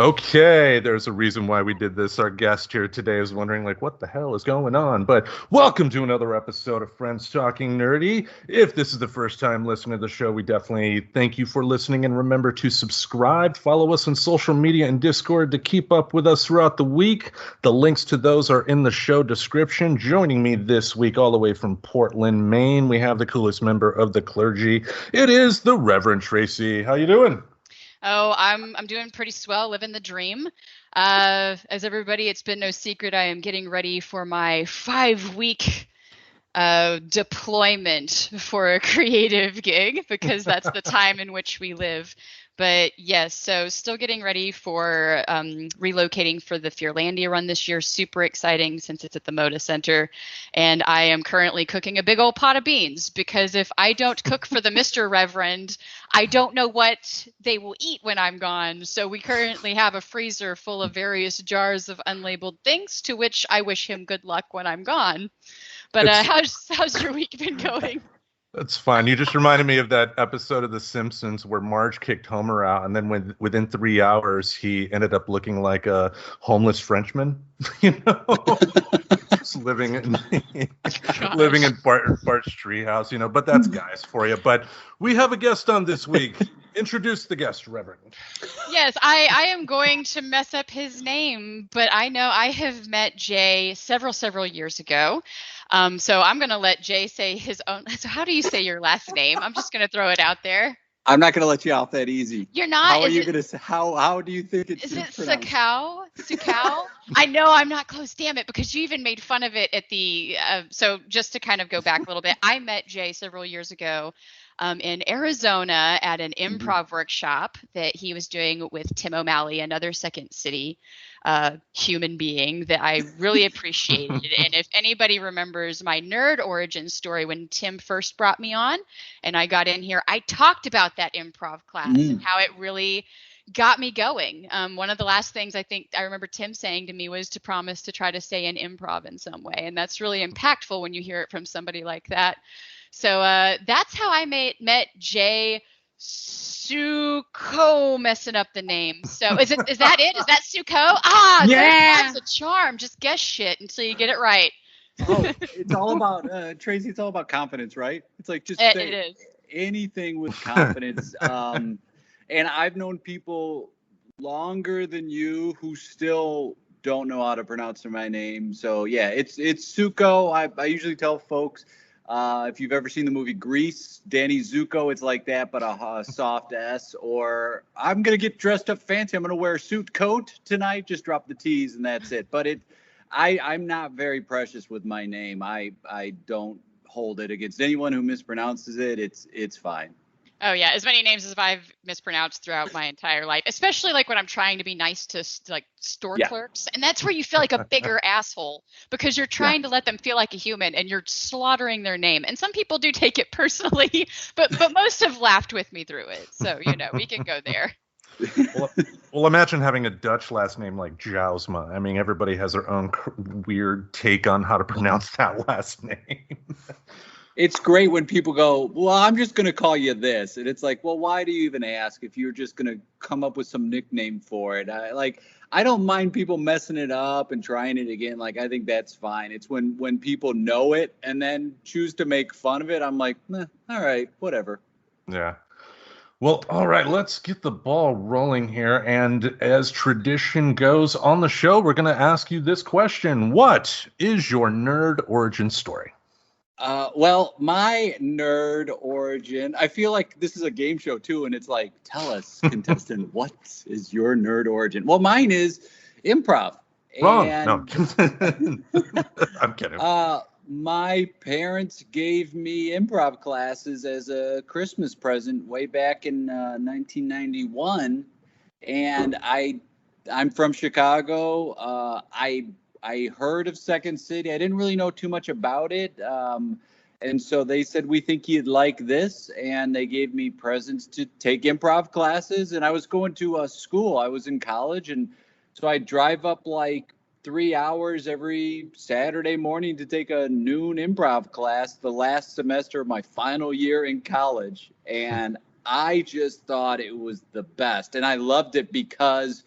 Okay, there's a reason why we did this. Our guest here today is wondering, like, what the hell is going on? But welcome to another episode of Friends Talking Nerdy. If this is the first time listening to the show, we definitely thank you for listening. And remember to subscribe, follow us on social media and Discord to keep up with us throughout the week. The links to those are in the show description. Joining me this week, all the way from Portland, Maine, we have the coolest member of the clergy. It is the Reverend Tracy. How you doing? Oh, I'm doing pretty swell, living the dream. As everybody, it's been no secret, I am getting ready for my 5-week deployment for a creative gig because that's the time in which we live. But yes, so still getting ready for relocating for the Fearlandia run this year. Super exciting since it's at the Moda Center. And I am currently cooking a big old pot of beans because if I don't cook for the Mr. Reverend, I don't know what they will eat when I'm gone. So we currently have a freezer full of various jars of unlabeled things to which I wish him good luck when I'm gone. But how's your week been going? That's fine. You just reminded me of that episode of The Simpsons where Marge kicked Homer out, and then within 3 hours, he ended up looking like a homeless Frenchman. Just living in Bart's treehouse. But that's guys for you. But we have a guest on this week. Introduce the guest, Reverend. Yes, I am going to mess up his name, but I know I have met Jay several years ago. So I'm going to let Jay say his own. So how do you say your last name? I'm just going to throw it out there. I'm not going to let you off that easy. You're not? How are you going to say? How do you think it's pronounced? Is it Sukow? Sukow? I know I'm not close. Damn it! Because you even made fun of it at the. So just to kind of go back a little bit, I met Jay several years ago. In Arizona at an improv workshop that he was doing with Tim O'Malley, another Second City human being that I really appreciated. And if anybody remembers my nerd origin story when Tim first brought me on and I got in here, I talked about that improv class and how it really got me going. One of the last things I think I remember Tim saying to me was to promise to try to stay in improv in some way. And that's really impactful when you hear it from somebody like that. So that's how I met Jay Sukow, messing up the name. So is that it? Is that Sukow? Ah, yeah. That's a charm. Just guess shit until you get it right. Oh, it's all about Tracy. It's all about confidence, right? It's like just say anything with confidence. And I've known people longer than you who still don't know how to pronounce my name. So yeah, it's Sukow. I usually tell folks. If you've ever seen the movie Grease, Danny Zuko, it's like that, but a soft S. Or I'm going to get dressed up fancy. I'm going to wear a suit coat tonight. Just drop the T's and that's it. But I'm not very precious with my name. I don't hold it against anyone who mispronounces it. It's fine. Oh, yeah. As many names as I've mispronounced throughout my entire life, especially like when I'm trying to be nice to like store clerks. And that's where you feel like a bigger asshole because you're trying to let them feel like a human and you're slaughtering their name. And some people do take it personally, but most have laughed with me through it. So, we can go there. Well, imagine having a Dutch last name like Jousma. I mean, everybody has their own weird take on how to pronounce that last name. It's great when people go, well, I'm just going to call you this. And it's like, well, why do you even ask if you're just going to come up with some nickname for it? I don't mind people messing it up and trying it again. Like, I think that's fine. It's when people know it and then choose to make fun of it. I'm like, all right, whatever. Yeah. Well, all right, let's get the ball rolling here. And as tradition goes on the show, we're going to ask you this question. What is your nerd origin story? Well, my nerd origin, I feel like this is a game show too. And it's like, tell us, contestant, what is your nerd origin? Well, mine is improv. Wrong. No, I'm kidding. My parents gave me improv classes as a Christmas present way back in 1991. And I'm from Chicago. I heard of Second City. I didn't really know too much about it. And so they said, we think you'd like this. And they gave me presents to take improv classes. And I was going to a school. I was in college. And so I drive up like 3 hours every Saturday morning to take a noon improv class the last semester of my final year in college. And I just thought it was the best. And I loved it because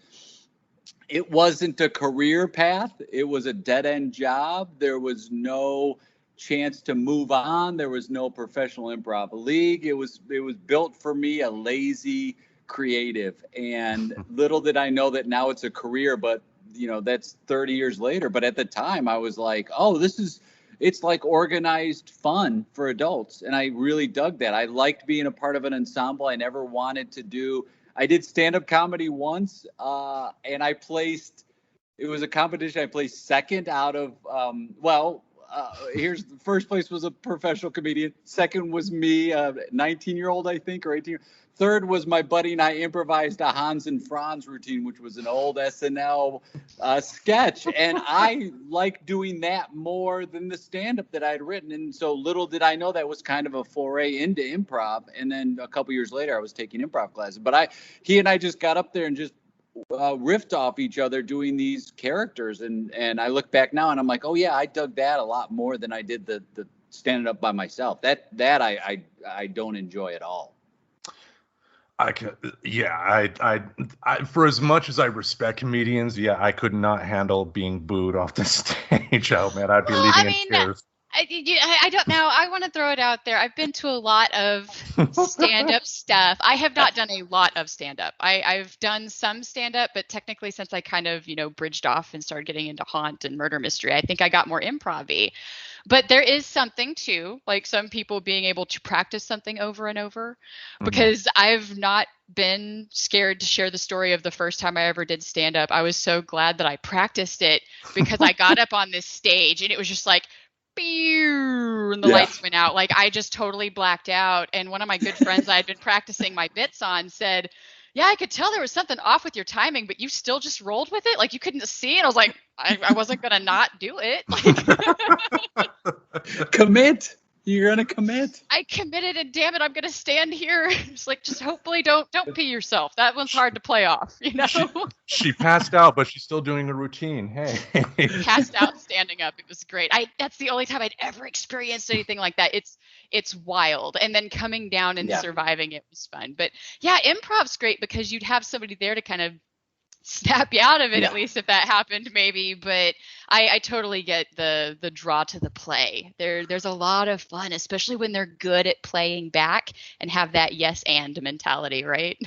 it wasn't a career path. It was a dead end job. There was no chance to move on. There was no professional improv league. It was built for me, a lazy creative. And little did I know that now it's a career, but that's 30 years later. But at the time I was like, oh, it's like organized fun for adults. And I really dug that. I liked being a part of an ensemble. I never wanted to I did stand-up comedy once, and it was a competition. I placed second out of, here's the first place was a professional comedian. Second was me, 19-year-old, I think, or 18. Third was my buddy and I improvised a Hans and Franz routine, which was an old SNL sketch. And I liked doing that more than the stand-up that I'd written. And so little did I know that was kind of a foray into improv. And then a couple years later, I was taking improv classes. But he and I just got up there and just riffed off each other doing these characters. And I look back now and I'm like, oh, yeah, I dug that a lot more than I did the standing up by myself. That I don't enjoy at all. I for as much as I respect comedians, I could not handle being booed off the stage. Oh man, I'd be leaving in tears. I don't know. I want to throw it out there. I've been to a lot of stand-up stuff. I have not done a lot of stand-up. I've done some stand-up, but technically since I kind of, bridged off and started getting into haunt and murder mystery, I think I got more improv-y. But there is something too, like some people being able to practice something over and over, because I've not been scared to share the story of the first time I ever did stand up. I was so glad that I practiced it, because I got up on this stage and it was just like, and the lights went out. Like I just totally blacked out. And one of my good friends I had been practicing my bits on said, yeah, I could tell there was something off with your timing, but you still just rolled with it. Like you couldn't see it. I was like, I wasn't going to not do it. Like, commit. You're going to commit. I committed, and damn it, I'm going to stand here. It's like, just hopefully don't pee yourself. That one's hard to play off, She passed out, but she's still doing a routine. Hey. Passed out standing up. It was great. That's the only time I'd ever experienced anything like that. It's wild. And then coming down and surviving it was fun. But yeah, improv's great because you'd have somebody there to kind of snap you out of it, at least if that happened maybe. But I totally get the draw to the play. There's a lot of fun, especially when they're good at playing back and have that yes and mentality, right?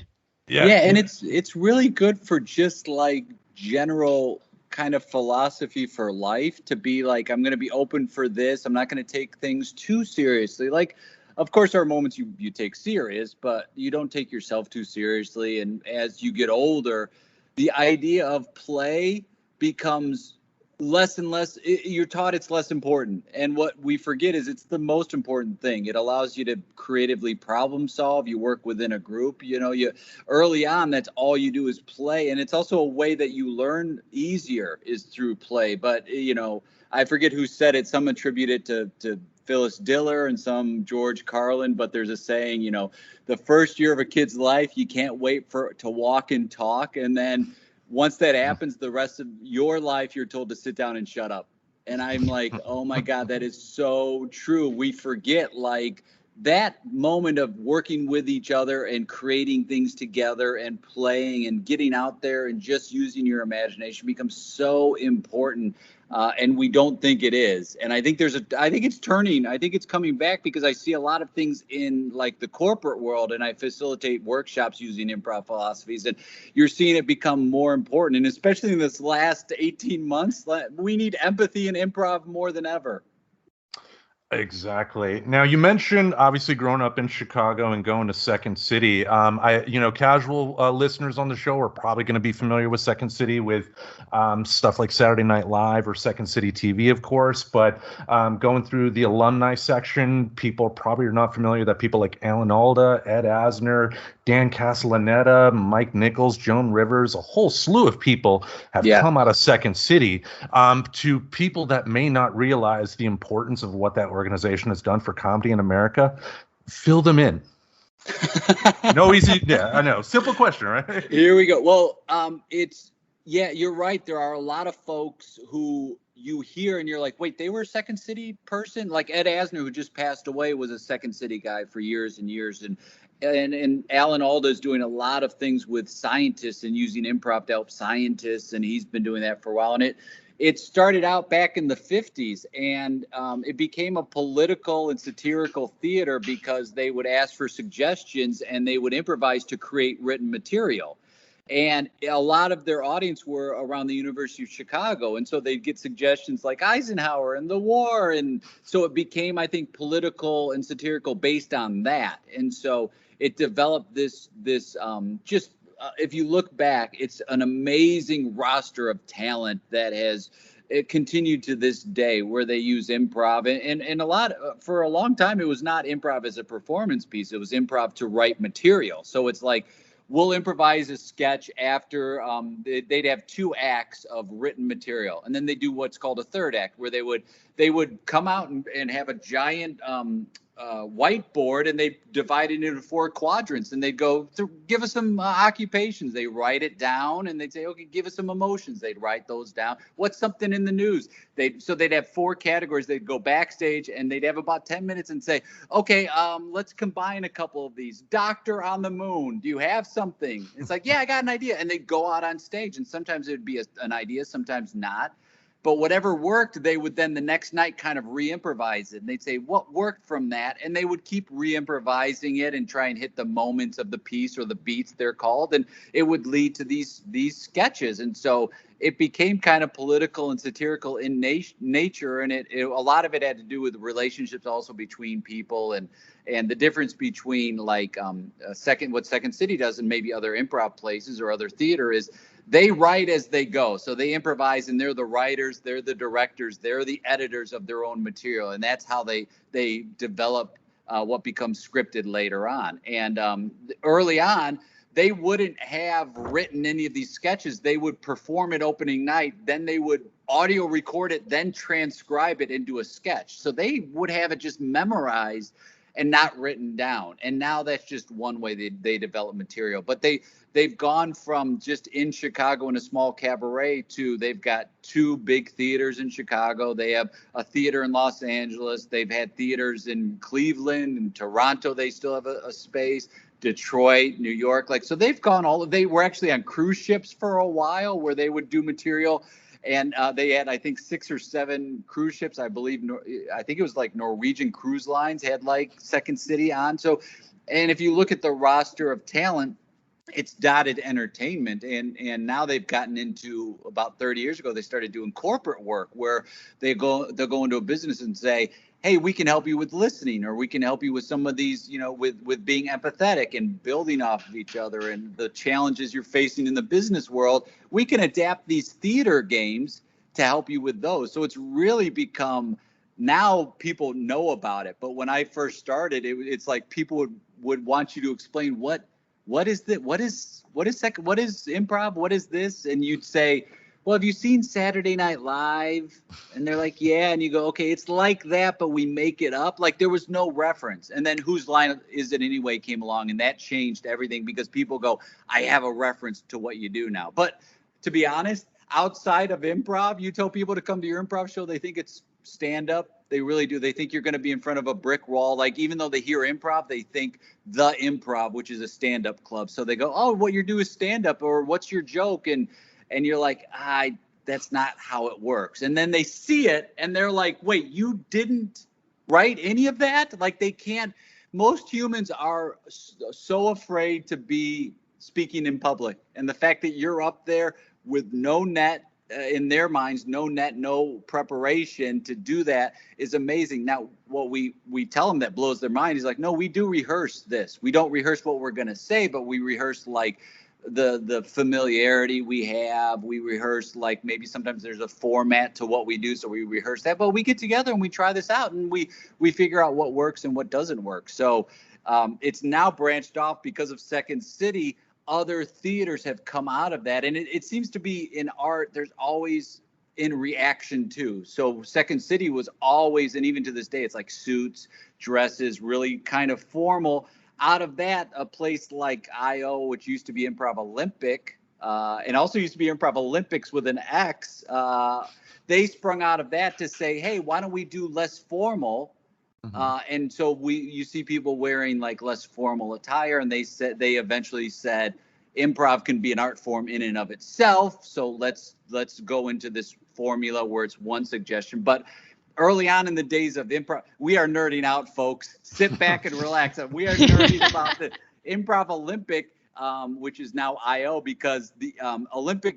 Yeah, and it's really good for just like general kind of philosophy for life, to be like, I'm going to be open for this. I'm not going to take things too seriously. Like, of course, there are moments you take serious, but you don't take yourself too seriously. And as you get older, the idea of play becomes less and less. You're taught it's less important. And what we forget is it's the most important thing. It allows you to creatively problem solve. You work within a group. You early on, that's all you do is play. And it's also a way that you learn easier is through play. But, I forget who said it. Some attribute it to Phyllis Diller and some George Carlin, but there's a saying, the first year of a kid's life, you can't wait to walk and talk. And then once that happens, the rest of your life, you're told to sit down and shut up. And I'm like, oh my God, that is so true. We forget like that moment of working with each other and creating things together and playing and getting out there and just using your imagination becomes so important. And we don't think it is. And I think I think it's coming back, because I see a lot of things in like the corporate world, and I facilitate workshops using improv philosophies, and you're seeing it become more important. And especially in this last 18 months, we need empathy in improv more than ever. Exactly. Now, you mentioned obviously growing up in Chicago and going to Second City. Casual listeners on the show are probably going to be familiar with Second City with stuff like Saturday Night Live or Second City TV, of course. But going through the alumni section, people probably are not familiar that people like Alan Alda, Ed Asner, Dan Castellaneta, Mike Nichols, Joan Rivers, a whole slew of people have come out of Second City. To people that may not realize the importance of what that organization has done for comedy in America, fill them in. No easy, I know. Simple question, right? Here we go. Well, you're right. There are a lot of folks who you hear and you're like, wait, they were a Second City person? Like Ed Asner, who just passed away, was a Second City guy for years and years. and Alan Alda is doing a lot of things with scientists and using improv to help scientists, and he's been doing that for a while. And it started out back in the 50s, and it became a political and satirical theater because they would ask for suggestions and they would improvise to create written material. And a lot of their audience were around the University of Chicago. And so they'd get suggestions like Eisenhower and the war. And so it became, I think, political and satirical based on that. And so it developed this if you look back, it's an amazing roster of talent that has continued to this day, where they use improv and for a long time, it was not improv as a performance piece. It was improv to write material. So it's like, we'll improvise a sketch after they'd have 2 acts of written material, and then they do what's called a third act, where they would come out and have a giant whiteboard, and they divide it into 4 quadrants, and they'd go give us some occupations. They write it down, and they'd say, okay, give us some emotions. They'd write those down. What's something in the news? So they'd have 4 categories. They'd go backstage, and they'd have about 10 minutes and say, okay, let's combine a couple of these. Doctor on the moon, do you have something? It's like, yeah, I got an idea. And they'd go out on stage, and sometimes it would be an idea, sometimes not. But whatever worked, they would then the next night kind of re-improvise it. And they'd say, what worked from that? And they would keep re-improvising it and try and hit the moments of the piece, or the beats they're called. And it would lead to these sketches. And so it became kind of political and satirical in nature. And a lot of it had to do with relationships also between people, and the difference between like what Second City does and maybe other improv places or other theater is they write as they go. So they improvise, and they're the writers, they're the directors, they're the editors of their own material. And that's how they develop what becomes scripted later on. And early on, they wouldn't have written any of these sketches. They would perform it opening night, then they would audio record it, then transcribe it into a sketch. So they would have it just memorized and not written down. And now that's just one way they develop material. But they've gone from just in Chicago in a small cabaret to they've got 2 big theaters in Chicago. They have a theater in Los Angeles. They've had theaters in Cleveland and Toronto. They still have a space. Detroit, New York. So they've gone they were actually on cruise ships for a while where they would do material. And they had, I think, 6 or 7 cruise ships. I believe, I think it was like Norwegian Cruise Lines had like Second City on. So, and if you look at the roster of talent, it's dotted entertainment. And now they've gotten into, about 30 years ago, they started doing corporate work where they'll go into a business and say, hey, we can help you with listening, or we can help you with some of these, with being empathetic and building off of each other and the challenges you're facing in the business world. We can adapt these theater games to help you with those. So it's really become, now people know about it. But when I first started, it's like people would want you to explain what is improv? What is this? And you'd say, well, have you seen Saturday Night Live? And they're like, yeah. And you go, okay, it's like that, but we make it up. Like there was no reference. And then Whose Line Is It Anyway came along, and that changed everything because people go, I have a reference to what you do now. But to be honest, outside of improv, you tell people to come to your improv show, they think it's stand up. They really do. They think you're going to be in front of a brick wall. Like, even though they hear improv, they think the Improv, which is a stand-up club. So they go, oh, what you do is stand up, or what's your joke? And you're like, that's not how it works. And then they see it and they're like, wait, you didn't write any of that? Like, they can't. Most humans are so afraid to be speaking in public. And the fact that you're up there with no net, in their minds, no preparation to do that is amazing. Now, what we tell them that blows their mind is like, no, we do rehearse this. We don't rehearse what we're going to say, but we rehearse like the familiarity we have. We rehearse like maybe sometimes there's a format to what we do, so we rehearse that. But we get together and we try this out, and we figure out what works and what doesn't work. So it's now branched off because of Second City. Other theaters have come out of that, and it seems to be in art. There's always in reaction to. So Second City was always, and even to this day, it's like suits, dresses, really kind of formal. Out of that, a place like IO, which used to be Improv Olympic, and also used to be Improv Olympics with an X, they sprung out of that to say, hey, why don't we do less formal And so you see people wearing like less formal attire, and they eventually said improv can be an art form in and of itself. So let's go into this formula where it's one suggestion. But early on in the days of improv, we are nerding out, folks. Sit back and relax. We are nerding about the Improv Olympic, which is now IO, because the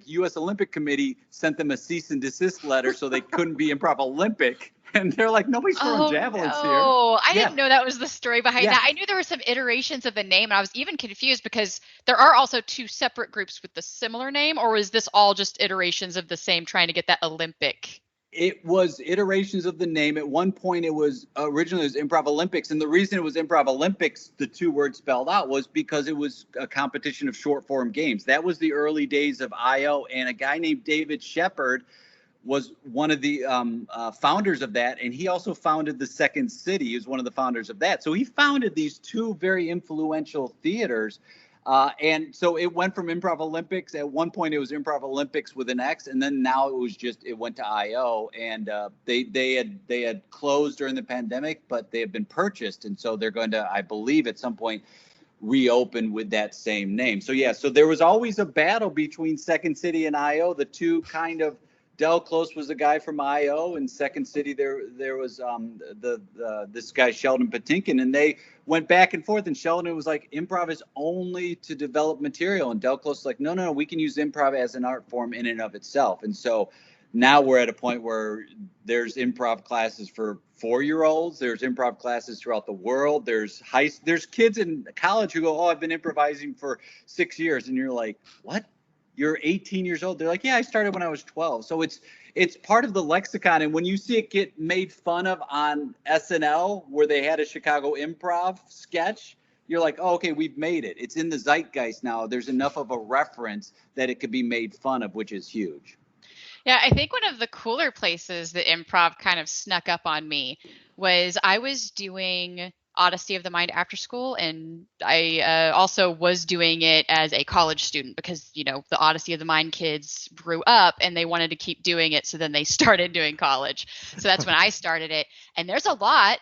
U.S. Olympic Committee sent them a cease and desist letter, so they couldn't be Improv Olympic. And they're like, nobody's throwing javelins here. Oh, I didn't know that was the story behind that. I knew there were some iterations of the name, and I was even confused because there are also two separate groups with the similar name, or is this all just iterations of the same trying to get that Olympic? It was iterations of the name. At one point, it was originally Improv Olympics, and the reason it was Improv Olympics, the two words spelled out, was because it was a competition of short form games. That was the early days of IO, and a guy named David Shepard was one of the founders of that, and he also founded the Second City. He was one of the founders of that. So he founded these two very influential theaters. And so it went from Improv Olympics. At one point, it was Improv Olympics with an X, and then now it went to IO. And they had closed during the pandemic, but they have been purchased, and so they're going to, I believe, at some point reopen with that same name. So so there was always a battle between Second City and IO. The two kind of, Del Close was the guy from IO, and Second City there was this guy Sheldon Patinkin, and they went back and forth. And Sheldon was like, improv is only to develop material, and Del Close was like, no, we can use improv as an art form in and of itself. And so now we're at a point where there's improv classes for 4-year-olds. There's improv classes throughout the world. There's kids in college who go, I've been improvising for 6 years, and you're like, what? You're 18 years old. They're like, yeah, I started when I was 12. So it's part of the lexicon. And when you see it get made fun of on SNL, where they had a Chicago improv sketch, you're like, oh, okay, we've made it. It's in the zeitgeist now. There's enough of a reference that it could be made fun of, which is huge. Yeah, I think one of the cooler places that improv kind of snuck up on me was I was doing Odyssey of the Mind after school, and I also was doing it as a college student because, the Odyssey of the Mind kids grew up and they wanted to keep doing it, so then they started doing college. So that's when I started it. And there's a lot.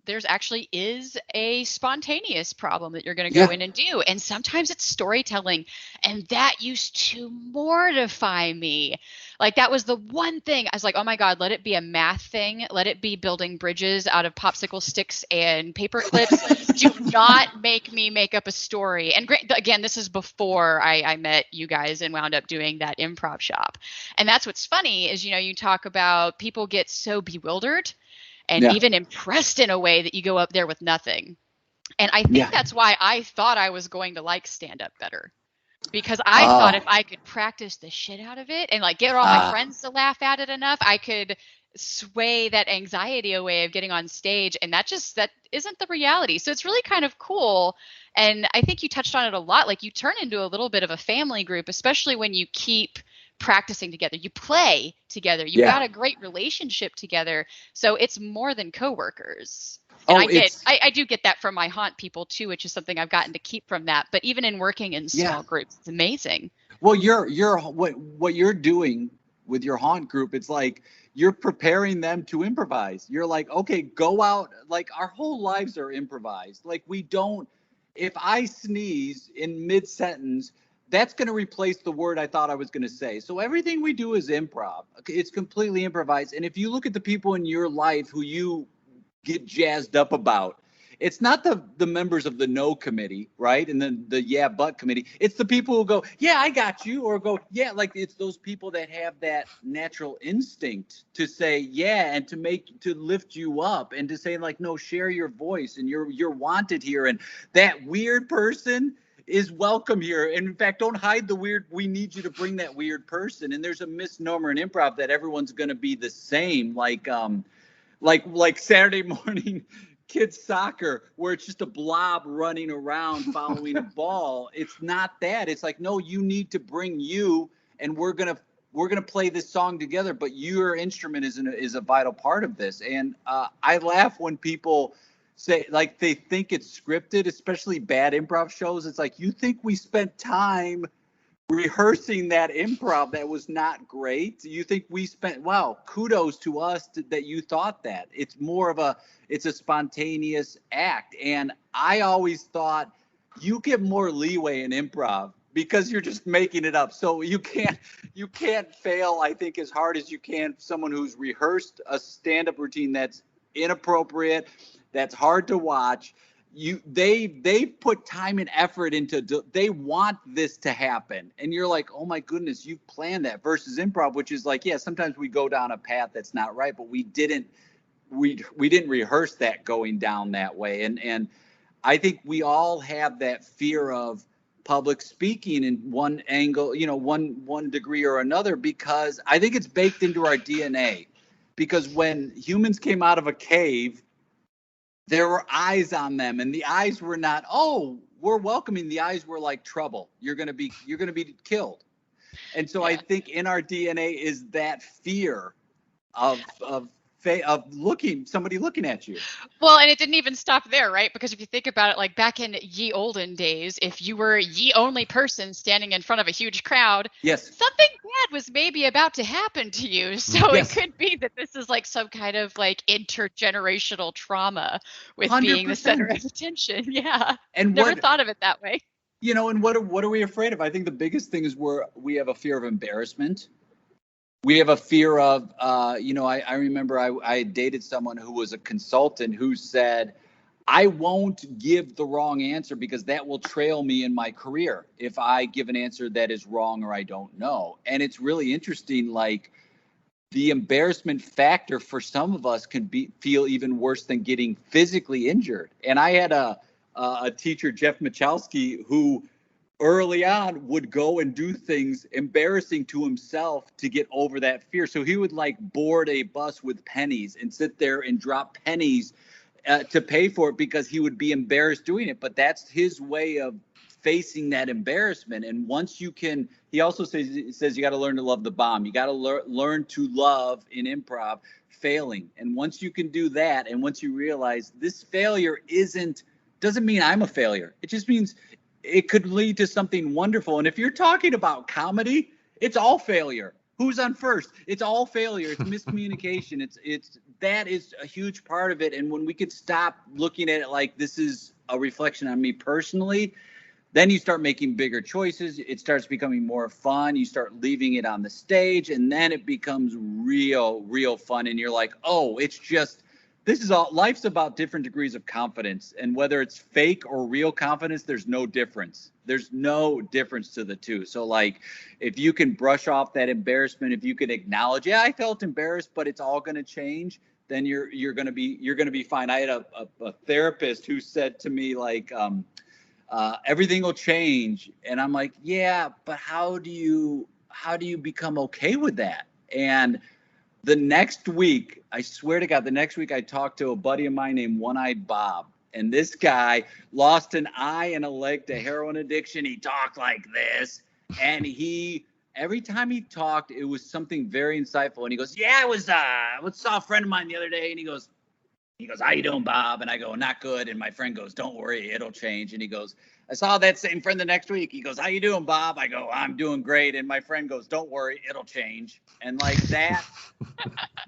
There's actually is a spontaneous problem that you're going to go in and do, and sometimes it's storytelling, and that used to mortify me. Like, that was the one thing I was like, oh my God, let it be a math thing. Let it be building bridges out of popsicle sticks and paper clips. Do not make me make up a story. And again, this is before I met you guys and wound up doing that improv shop. And that's what's funny is, you talk about people get so bewildered and even impressed in a way that you go up there with nothing. And I think that's why I thought I was going to like stand-up better. Because I thought if I could practice the shit out of it and like get all my friends to laugh at it enough, I could sway that anxiety away of getting on stage. And that isn't the reality. So it's really kind of cool. And I think you touched on it a lot. Like, you turn into a little bit of a family group, especially when you keep practicing together. You play together. You've got a great relationship together. So it's more than coworkers. And I do get that from my haunt people too, which is something I've gotten to keep from that. But even in working in small groups, it's amazing. Well, what you're doing with your haunt group, it's like you're preparing them to improvise. You're like, okay, go out. Like, our whole lives are improvised. Like, if I sneeze in mid-sentence, that's going to replace the word I thought I was going to say. So everything we do is improv. It's completely improvised. And if you look at the people in your life who you get jazzed up about, it's not the members of the no committee, right? And then the yeah but committee. It's the people who go, yeah, I got you, or go, yeah, like, it's those people that have that natural instinct to say yeah, and to lift you up, and to say, like, no, share your voice, and you're wanted here, and that weird person is welcome here. And in fact, don't hide the weird. We need you to bring that weird person. And there's a misnomer in improv that everyone's going to be the same, like Saturday morning kids soccer, where it's just a blob running around following a ball. It's not that. It's like, no, you need to bring you, and we're gonna play this song together. But your instrument is a vital part of this. And I laugh when people say, like, they think it's scripted, especially bad improv shows. It's like, you think we spent time rehearsing that improv that was not great. You think we spent, wow, kudos to us that you thought that. It's more of it's a spontaneous act. And I always thought you get more leeway in improv because you're just making it up. So you can't fail, I think, as hard as you can someone who's rehearsed a stand-up routine that's inappropriate, that's hard to watch. They put time and effort into, they want this to happen, and you're like, oh my goodness, you planned that. Versus improv, which is like, yeah, sometimes we go down a path that's not right, but we didn't rehearse that going down that way. And I think we all have that fear of public speaking in one angle, one degree or another, because I think it's baked into our DNA. Because when humans came out of a cave, there were eyes on them, and the eyes were not, oh, we're welcoming. The eyes were like, trouble. You're gonna be killed. And so I think in our DNA is that fear of somebody looking at you. Well, and it didn't even stop there, right? Because if you think about it, like back in ye olden days, if you were ye only person standing in front of a huge crowd, yes, something bad was maybe about to happen to you. So It could be that this is like some kind of like intergenerational trauma with 100%. Being the center of attention. Yeah. And never thought of it that way. And what are we afraid of? I think the biggest thing is we have a fear of embarrassment. We have a fear of, I remember I dated someone who was a consultant who said, I won't give the wrong answer because that will trail me in my career if I give an answer that is wrong or I don't know. And it's really interesting, like the embarrassment factor for some of us can feel even worse than getting physically injured. And I had a teacher, Jeff Michalski, who early on would go and do things embarrassing to himself to get over that fear. So he would like board a bus with pennies and sit there and drop pennies to pay for it because he would be embarrassed doing it. But that's his way of facing that embarrassment. And once you can, he also says you got to learn to love the bomb. You got to learn to love in improv failing. And once you can do that, and once you realize this failure doesn't mean I'm a failure. It just means it could lead to something wonderful. And if you're talking about comedy, it's all failure. Who's on first? It's all failure. It's miscommunication. That is a huge part of it. And when we could stop looking at it like this is a reflection on me personally, then you start making bigger choices. It starts becoming more fun. You start leaving it on the stage, and then it becomes real, real fun. And you're like, oh, this is all, life's about different degrees of confidence, and whether it's fake or real confidence, there's no difference. There's no difference to the two. So like, if you can brush off that embarrassment, if you can acknowledge, yeah, I felt embarrassed, but it's all going to change, then you're going to be fine. I had a therapist who said to me like, everything will change. And I'm like, yeah, but how do you become okay with that? And the next week, I swear to God, I talked to a buddy of mine named One-Eyed Bob. And this guy lost an eye and a leg to heroin addiction. He talked like this. And every time he talked, it was something very insightful. And he goes, yeah, I saw a friend of mine the other day. And he goes, how you doing, Bob? And I go, not good. And my friend goes, don't worry, it'll change. And he goes, I saw that same friend the next week. He goes, how you doing, Bob? I go, I'm doing great. And my friend goes, don't worry, it'll change. And like that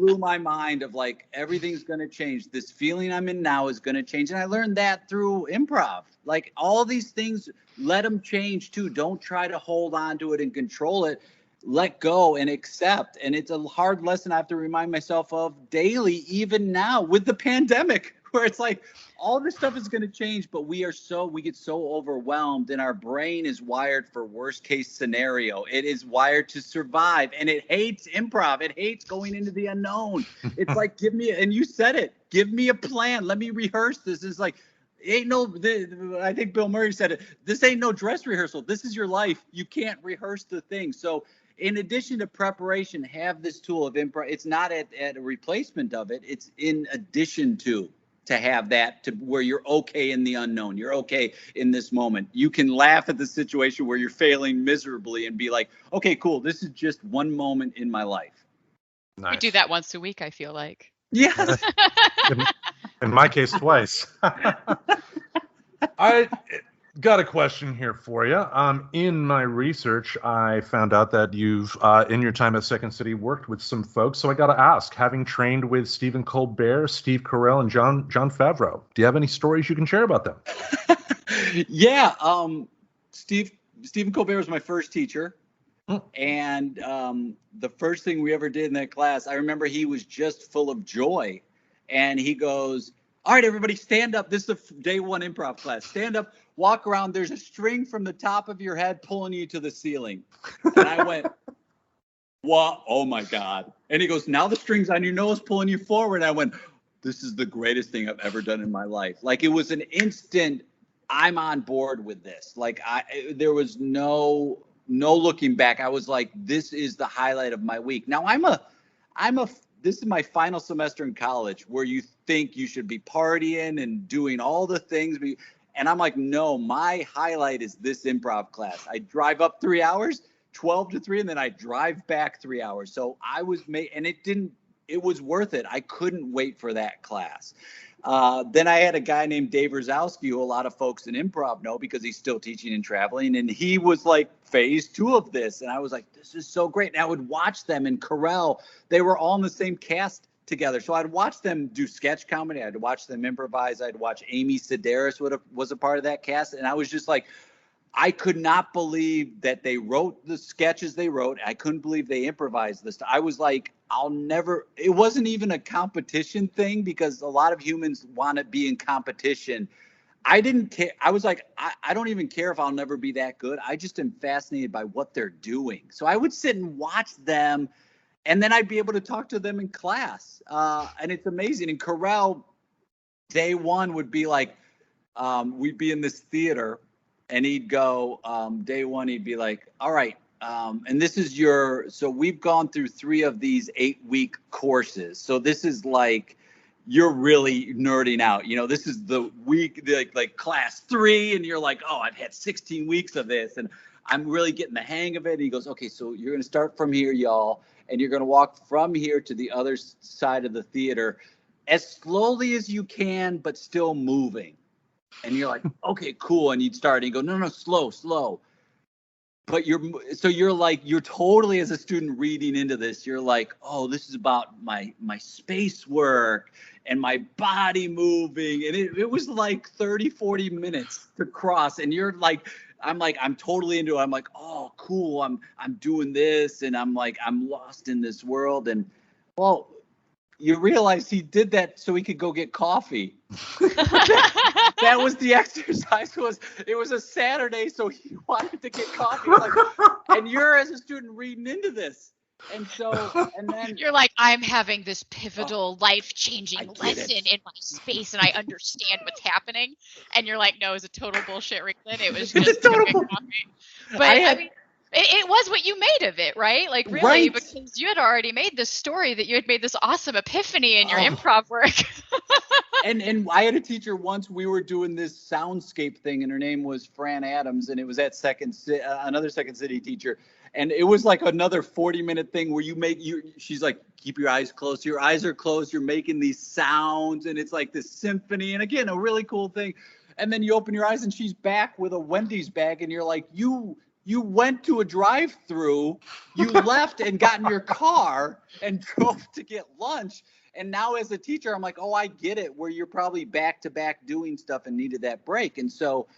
blew my mind of like, everything's going to change. This feeling I'm in now is going to change. And I learned that through improv. Like all these things, let them change too. Don't try to hold on to it and control it. Let go and accept. And it's a hard lesson I have to remind myself of daily, even now with the pandemic, where it's like all this stuff is going to change, but we get so overwhelmed, and our brain is wired for worst case scenario. It is wired to survive, and it hates improv. It hates going into the unknown. It's like, and you said it, give me a plan. Let me rehearse this. It's like, I think Bill Murray said it. This ain't no dress rehearsal. This is your life. You can't rehearse the thing. So in addition to preparation, have this tool of improv. It's not at a replacement of it. It's in addition to have that, to where you're okay in the unknown. You're okay in this moment. You can laugh at the situation where you're failing miserably and be like, okay, cool. This is just one moment in my life. Nice. We do that once a week, I feel like. Yes. In my case, twice. Got a question here for you. In my research, I found out that you've, in your time at Second City, worked with some folks. So I got to ask, having trained with Stephen Colbert, Steve Carell, and Jon Favreau, do you have any stories you can share about them? Yeah. Stephen Colbert was my first teacher. And the first thing we ever did in that class, I remember he was just full of joy. And he goes, all right, everybody stand up. This is the day one improv class. Stand up, walk around. There's a string from the top of your head pulling you to the ceiling. And I went, what? Oh, my God. And he goes, now the string's on your nose pulling you forward. And I went, this is the greatest thing I've ever done in my life. Like, it was an instant, I'm on board with this. Like, there was no looking back. I was like, this is the highlight of my week. Now this is my final semester in college where you think you should be partying and doing all the things. And I'm like, no, my highlight is this improv class. I drive up 3 hours, 12 to 3, and then I drive back 3 hours. So and it was worth it. I couldn't wait for that class. Then I had a guy named Dave Rosowski, who a lot of folks in improv know because he's still teaching and traveling. And he was like phase 2 of this. And I was like, this is so great. And I would watch them in Carell. They were all in the same cast together. So I'd watch them do sketch comedy. I'd watch them improvise. I'd watch Amy Sedaris was a part of that cast. And I was just like, I could not believe that they wrote the sketches they wrote. I couldn't believe they improvised this. I was like, it wasn't even a competition thing because a lot of humans want to be in competition. I didn't care. I was like, I don't even care if I'll never be that good. I just am fascinated by what they're doing. So I would sit and watch them, and then I'd be able to talk to them in class. And it's amazing. And Carell, day one would be like, we'd be in this theater, and he'd go, day one, he'd be like, all right, and this is so we've gone through 3 of these 8-week courses. So this is like, you're really nerding out. You know, this is the week, like class 3, and you're like, oh, I've had 16 weeks of this, and I'm really getting the hang of it. And he goes, okay, so you're going to start from here, y'all, and you're going to walk from here to the other side of the theater as slowly as you can, but still moving. And you're like, okay, cool. And you'd start and you go, no, slow. But you're totally, as a student reading into this, you're like, oh, this is about my space work and my body moving. And it was like 30, 40 minutes to cross. And you're like, I'm totally into it. I'm like, oh, cool. I'm doing this. And I'm like, I'm lost in this world. And well, you realize he did that so he could go get coffee. That was the exercise. It was a Saturday, so he wanted to get coffee. And you're, as a student, reading into this. And then you're like, I'm having this pivotal, life-changing lesson in my space, and I understand what's happening. And you're like, no, it's a total bullshit, Rickland. It was just coffee. But I mean, it was what you made of it, right? Like, really, right. Because you had already made this story, that you had made this awesome epiphany in your improv work. And I had a teacher once, we were doing this soundscape thing, and her name was Fran Adams, and it was at another Second City teacher. And it was like another 40-minute thing where she's like, keep your eyes closed. Your eyes are closed. You're making these sounds, and it's like this symphony. And again, a really cool thing. And then you open your eyes, and she's back with a Wendy's bag, and you're like, you went to a drive-through, you left and got in your car and drove to get lunch. And now as a teacher, I'm like, oh, I get it, where you're probably back-to-back doing stuff and needed that break. And so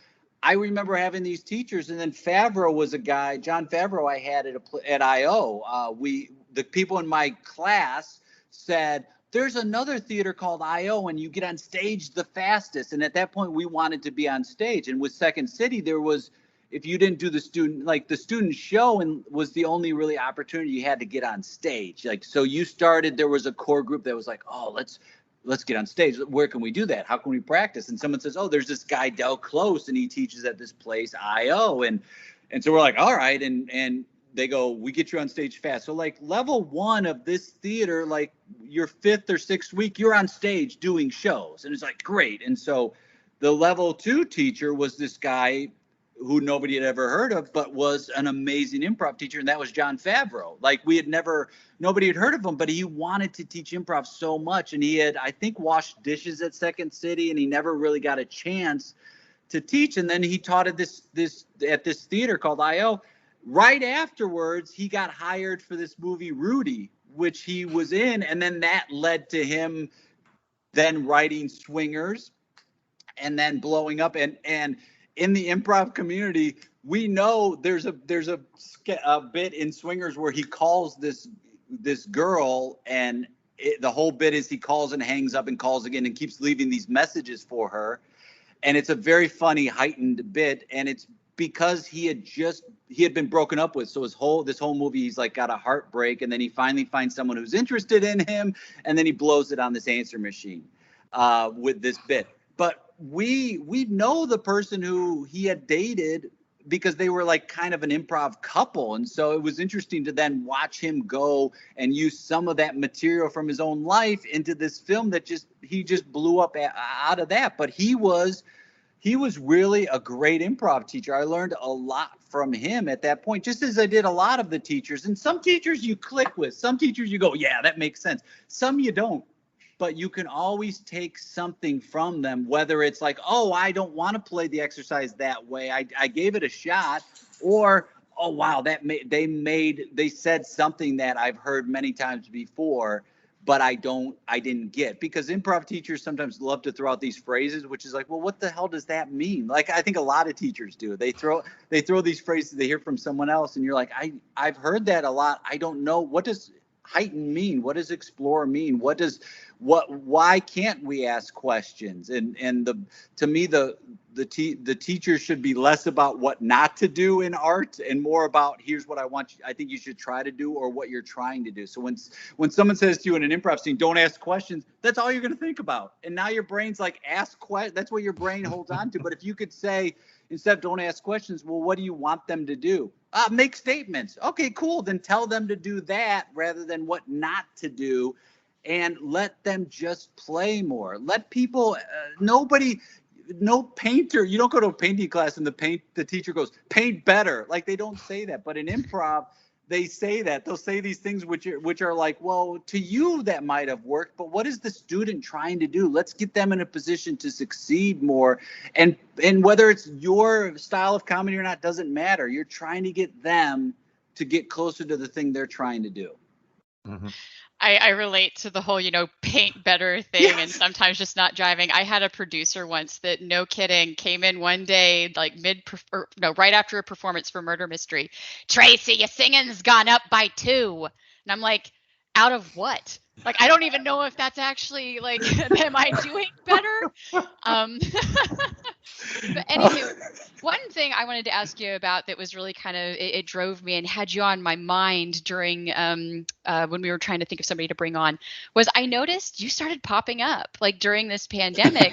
I remember having these teachers. And then Favreau was a guy, Jon Favreau, I had at I.O. The people in my class said, there's another theater called I.O. and you get on stage the fastest. And at that point, we wanted to be on stage. And with Second City, there was, if you didn't do the student show, and was the only really opportunity you had to get on stage. Like, so you started, there was a core group that was like, oh, let's get on stage. Where can we do that? How can we practice? And someone says, oh, there's this guy, Del Close, and he teaches at this place, I.O. And so we're like, all right. And they go, we get you on stage fast. So like level 1 of this theater, like your 5th or 6th week, you're on stage doing shows. And it's like, great. And so the level 2 teacher was this guy who nobody had ever heard of, but was an amazing improv teacher. And that was Jon Favreau. Like nobody had heard of him, but he wanted to teach improv so much. And he had, I think, washed dishes at Second City, and he never really got a chance to teach. And then he taught at this theater called IO. Right afterwards, he got hired for this movie Rudy, which he was in. And then that led to him then writing Swingers and then blowing up. And in the improv community, we know there's a bit in Swingers where he calls this girl, and the whole bit is he calls and hangs up and calls again and keeps leaving these messages for her. And it's a very funny, heightened bit. And it's because he had been broken up with. So this whole movie, he's like got a heartbreak, and then he finally finds someone who's interested in him, and then he blows it on this answer machine with this bit. But we know the person who he had dated because they were like kind of an improv couple. And so it was interesting to then watch him go and use some of that material from his own life into this film that he just blew up out of that. But he was really a great improv teacher. I learned a lot from him at that point, just as I did a lot of the teachers. And some teachers you click with, some teachers you go, yeah, that makes sense. Some you don't. But you can always take something from them, whether it's like, oh, I don't want to play the exercise that way. I gave it a shot, or, oh, wow, they said something that I've heard many times before, but I didn't get. Because improv teachers sometimes love to throw out these phrases, which is like, well, what the hell does that mean? Like, I think a lot of teachers do. They throw these phrases they hear from someone else, and you're like, I've heard that a lot. I don't know. What does heighten mean? What does explore mean? Why can't we ask questions? And to me, the teacher should be less about what not to do in art and more about here's what I think you should try to do, or what you're trying to do. So when someone says to you in an improv scene, don't ask questions, that's all you're going to think about. And now your brain's like, ask questions. That's what your brain holds on to. But if you could say, instead of don't ask questions, well, what do you want them to do? Make statements. Okay, cool. Then tell them to do that rather than what not to do, and let them just play more. Let people, no painter, you don't go to a painting class and the teacher goes, paint better. Like, they don't say that. But in improv, they say that. They'll say these things which are like, well, to you that might have worked, but what is the student trying to do? Let's get them in a position to succeed more. And whether it's your style of comedy or not doesn't matter. You're trying to get them to get closer to the thing they're trying to do. Mm-hmm. I relate to the whole, paint better thing. Yes. And sometimes just not driving. I had a producer once that, no kidding, came in one day, like right after a performance for Murder Mystery. Tracy, your singing's gone up by 2. And I'm like, out of what? Like, I don't even know if that's actually like, am I doing better? But anywho, one thing I wanted to ask you about that was really kind of, it drove me and had you on my mind during when we were trying to think of somebody to bring on, was I noticed you started popping up like during this pandemic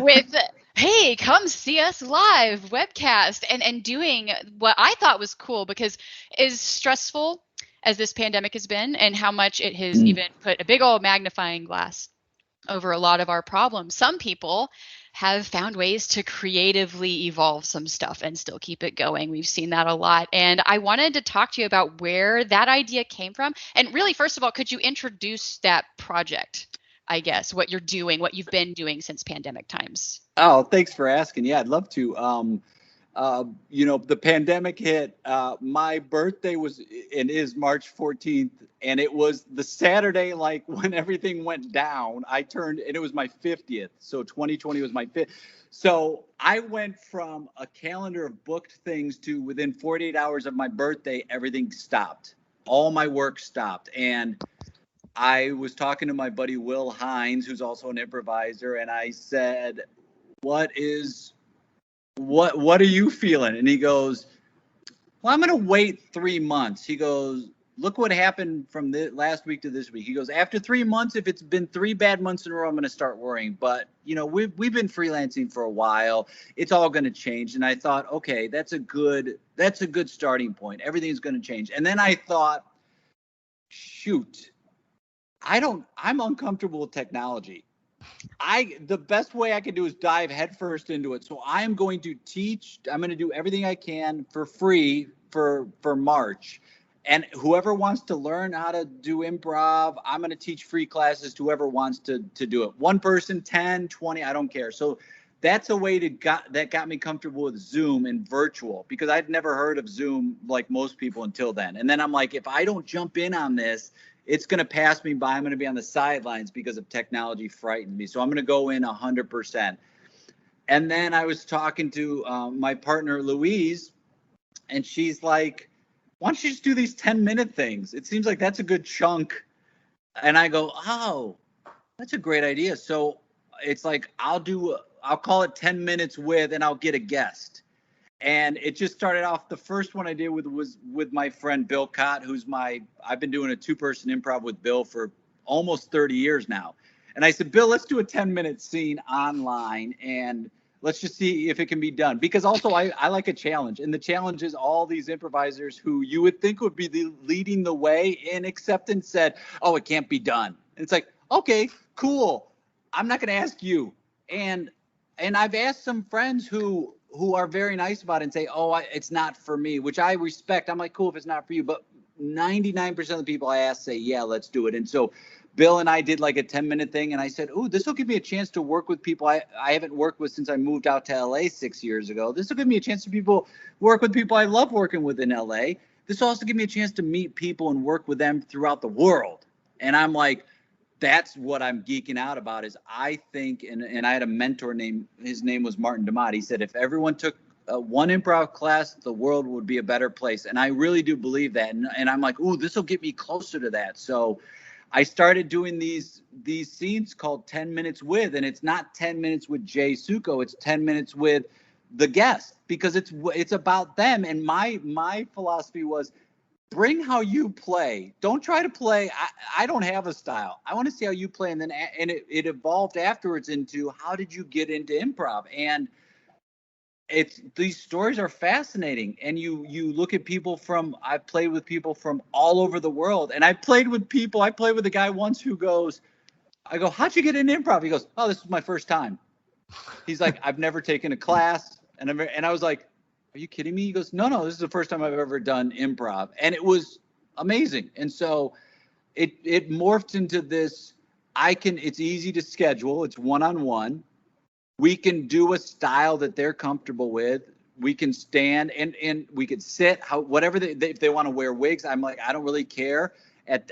with, hey, come see us live webcast, and doing what I thought was cool, because as stressful as this pandemic has been and how much it has even put a big old magnifying glass over a lot of our problems, some people have found ways to creatively evolve some stuff and still keep it going. We've seen that a lot. And I wanted to talk to you about where that idea came from. And really, first of all, could you introduce that project, I guess, what you're doing, what you've been doing since pandemic times? Oh, thanks for asking. Yeah, I'd love to. The pandemic hit. My birthday was and is March 14th, and it was the Saturday, like when everything went down. I turned, and it was my 50th. So 2020 was my 5th. So I went from a calendar of booked things to within 48 hours of my birthday, everything stopped. All my work stopped. And I was talking to my buddy Will Hines, who's also an improviser, and I said, what are you feeling? And he goes, well, I'm going to wait 3 months. He goes, look what happened from the last week to this week. He goes, after 3 months, if it's been 3 bad months in a row, I'm going to start worrying. But, we've been freelancing for a while. It's all going to change. And I thought, okay, that's a good starting point. Everything's going to change. And then I thought, shoot, I'm uncomfortable with technology. The best way I can do is dive headfirst into it. So I'm going to do everything I can for free for March. And whoever wants to learn how to do improv, I'm going to teach free classes to whoever wants to do it. One person, 10, 20, I don't care. So that's a way that got me comfortable with Zoom and virtual, because I'd never heard of Zoom like most people until then. And then I'm like, if I don't jump in on this, it's going to pass me by. I'm going to be on the sidelines because of technology frightened me. So I'm going to go in 100%. And then I was talking to my partner, Louise, and she's like, why don't you just do these 10-minute things? It seems like that's a good chunk. And I go, oh, that's a great idea. So it's like, I'll call it 10 minutes with, and I'll get a guest. And it just started off. The first one I did was with my friend Bill Cott, I've been doing a 2-person improv with Bill for almost 30 years now. And I said, Bill, let's do a 10-minute scene online, and let's just see if it can be done. Because also I like a challenge. And the challenge is all these improvisers who you would think would be leading the way in acceptance said, oh, it can't be done. And it's like, okay, cool. I'm not going to ask you. And I've asked some friends who are very nice about it and say, oh, it's not for me, which I respect. I'm like, cool if it's not for you. But 99% of the people I ask say, yeah, let's do it. And so Bill and I did like a 10-minute thing. And I said, oh, this will give me a chance to work with people I haven't worked with since I moved out to LA 6 years ago. This will give me a chance to work with people I love working with in LA. This will also give me a chance to meet people and work with them throughout the world. And I'm like, that's what I'm geeking out about. Is I think, and I had a mentor his name was Martin DeMott. He said, if everyone took one improv class, the world would be a better place. And I really do believe that. And I'm like, ooh, this will get me closer to that. So I started doing these scenes called 10 Minutes With, and it's not 10 minutes with Jay Sukow. It's 10 minutes with the guest, because it's about them. And my philosophy was, bring how you play. Don't try to play. I don't have a style. I want to see how you play. And then it evolved afterwards into, how did you get into improv? And these stories are fascinating. And you look at people I've played with people from all over the world. And I played with a guy once who goes, I go, how'd you get into improv? He goes, oh, this is my first time. He's like, I've never taken a class. And I was like, are you kidding me? He goes, no, this is the first time I've ever done improv. And it was amazing. And so it morphed into this, it's easy to schedule. It's one-on-one. We can do a style that they're comfortable with. We can stand and we can sit, whatever if they want to wear wigs. I'm like, I don't really care.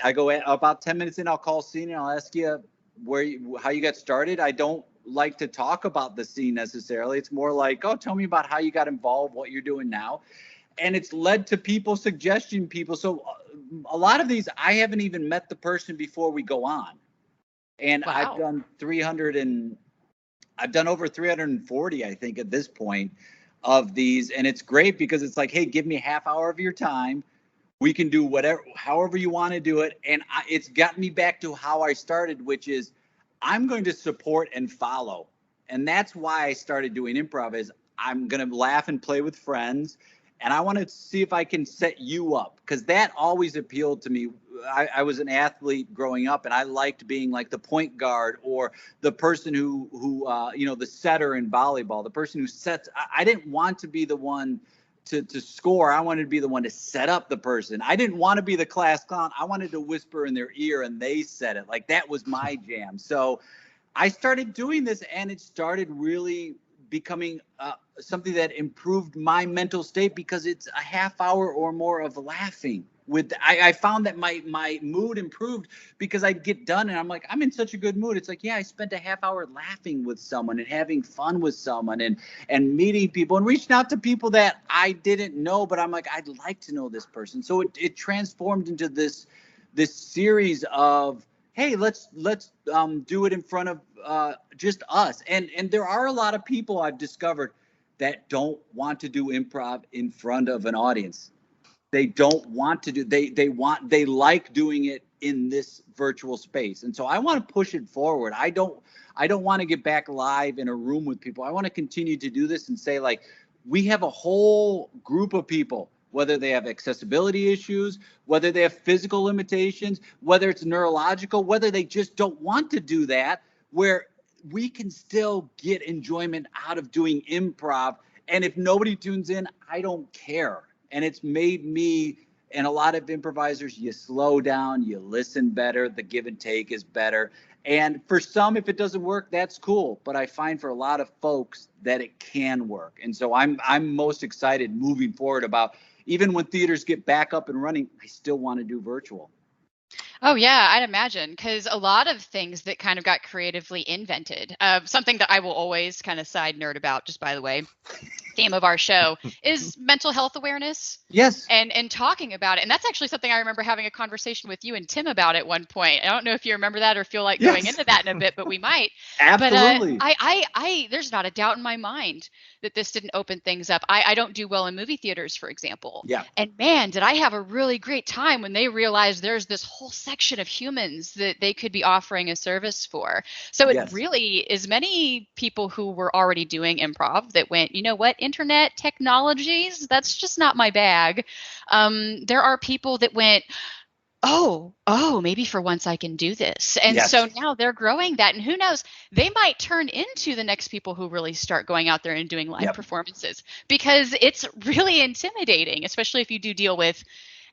I go about 10 minutes in, I'll call scene and I'll ask you how you got started. I don't like to talk about the scene necessarily. It's more like, oh, tell me about how you got involved, what you're doing now. And it's led to people suggesting people. So a lot of these, I haven't even met the person before we go on. And wow. I've done over 340, I think, at this point of these. And it's great because it's like, hey, give me a half hour of your time. We can do however you want to do it. And it's gotten me back to how I started, which is, I'm going to support and follow. And that's why I started doing improv, is I'm going to laugh and play with friends. And I want to see if I can set you up, because that always appealed to me. I was an athlete growing up, and I liked being like the point guard or the person who the setter in volleyball, the person who sets. I didn't want to be the one to score. I wanted to be the one to set up the person. I didn't want to be the class clown. I wanted to whisper in their ear and they said it. Like, that was my jam. So I started doing this, and it started really becoming something that improved my mental state, because it's a half hour or more of laughing. I found that my mood improved because I'd get done and I'm like, I'm in such a good mood. It's like, yeah, I spent a half hour laughing with someone and having fun with someone and meeting people and reaching out to people that I didn't know, but I'm like, I'd like to know this person. So it transformed into this series of, hey, let's do it in front of just us. And there are a lot of people I've discovered that don't want to do improv in front of an audience. They don't want to do, they like doing it in this virtual space. And so I want to push it forward. I don't want to get back live in a room with people. I want to continue to do this and say, like, we have a whole group of people, whether they have accessibility issues, whether they have physical limitations, whether it's neurological, whether they just don't want to do that, where we can still get enjoyment out of doing improv. And if nobody tunes in, I don't care. And it's made me, and a lot of improvisers, you slow down, you listen better, the give and take is better. And for some, if it doesn't work, that's cool. But I find for a lot of folks that it can work. And so I'm most excited moving forward about, even when theaters get back up and running, I still want to do virtual. Oh, yeah, I'd imagine, because a lot of things that kind of got creatively invented, something that I will always kind of side nerd about, just by the way, theme of our show, is mental health awareness. Yes. And talking about it. And that's actually something I remember having a conversation with you and Tim about at one point. I don't know if you remember that or feel like going into that in a bit, but we might. Absolutely. But I there's not a doubt in my mind that this didn't open things up. I don't do well in movie theaters, for example. Yeah. And man, did I have a really great time when they realized there's this whole section of humans that they could be offering a service for. So it really is many people who were already doing improv that went, you know what, internet technologies, that's just not my bag. There are people that went, oh, maybe for once I can do this. And so now they're growing that. And who knows, they might turn into the next people who really start going out there and doing live performances, because it's really intimidating, especially if you do deal with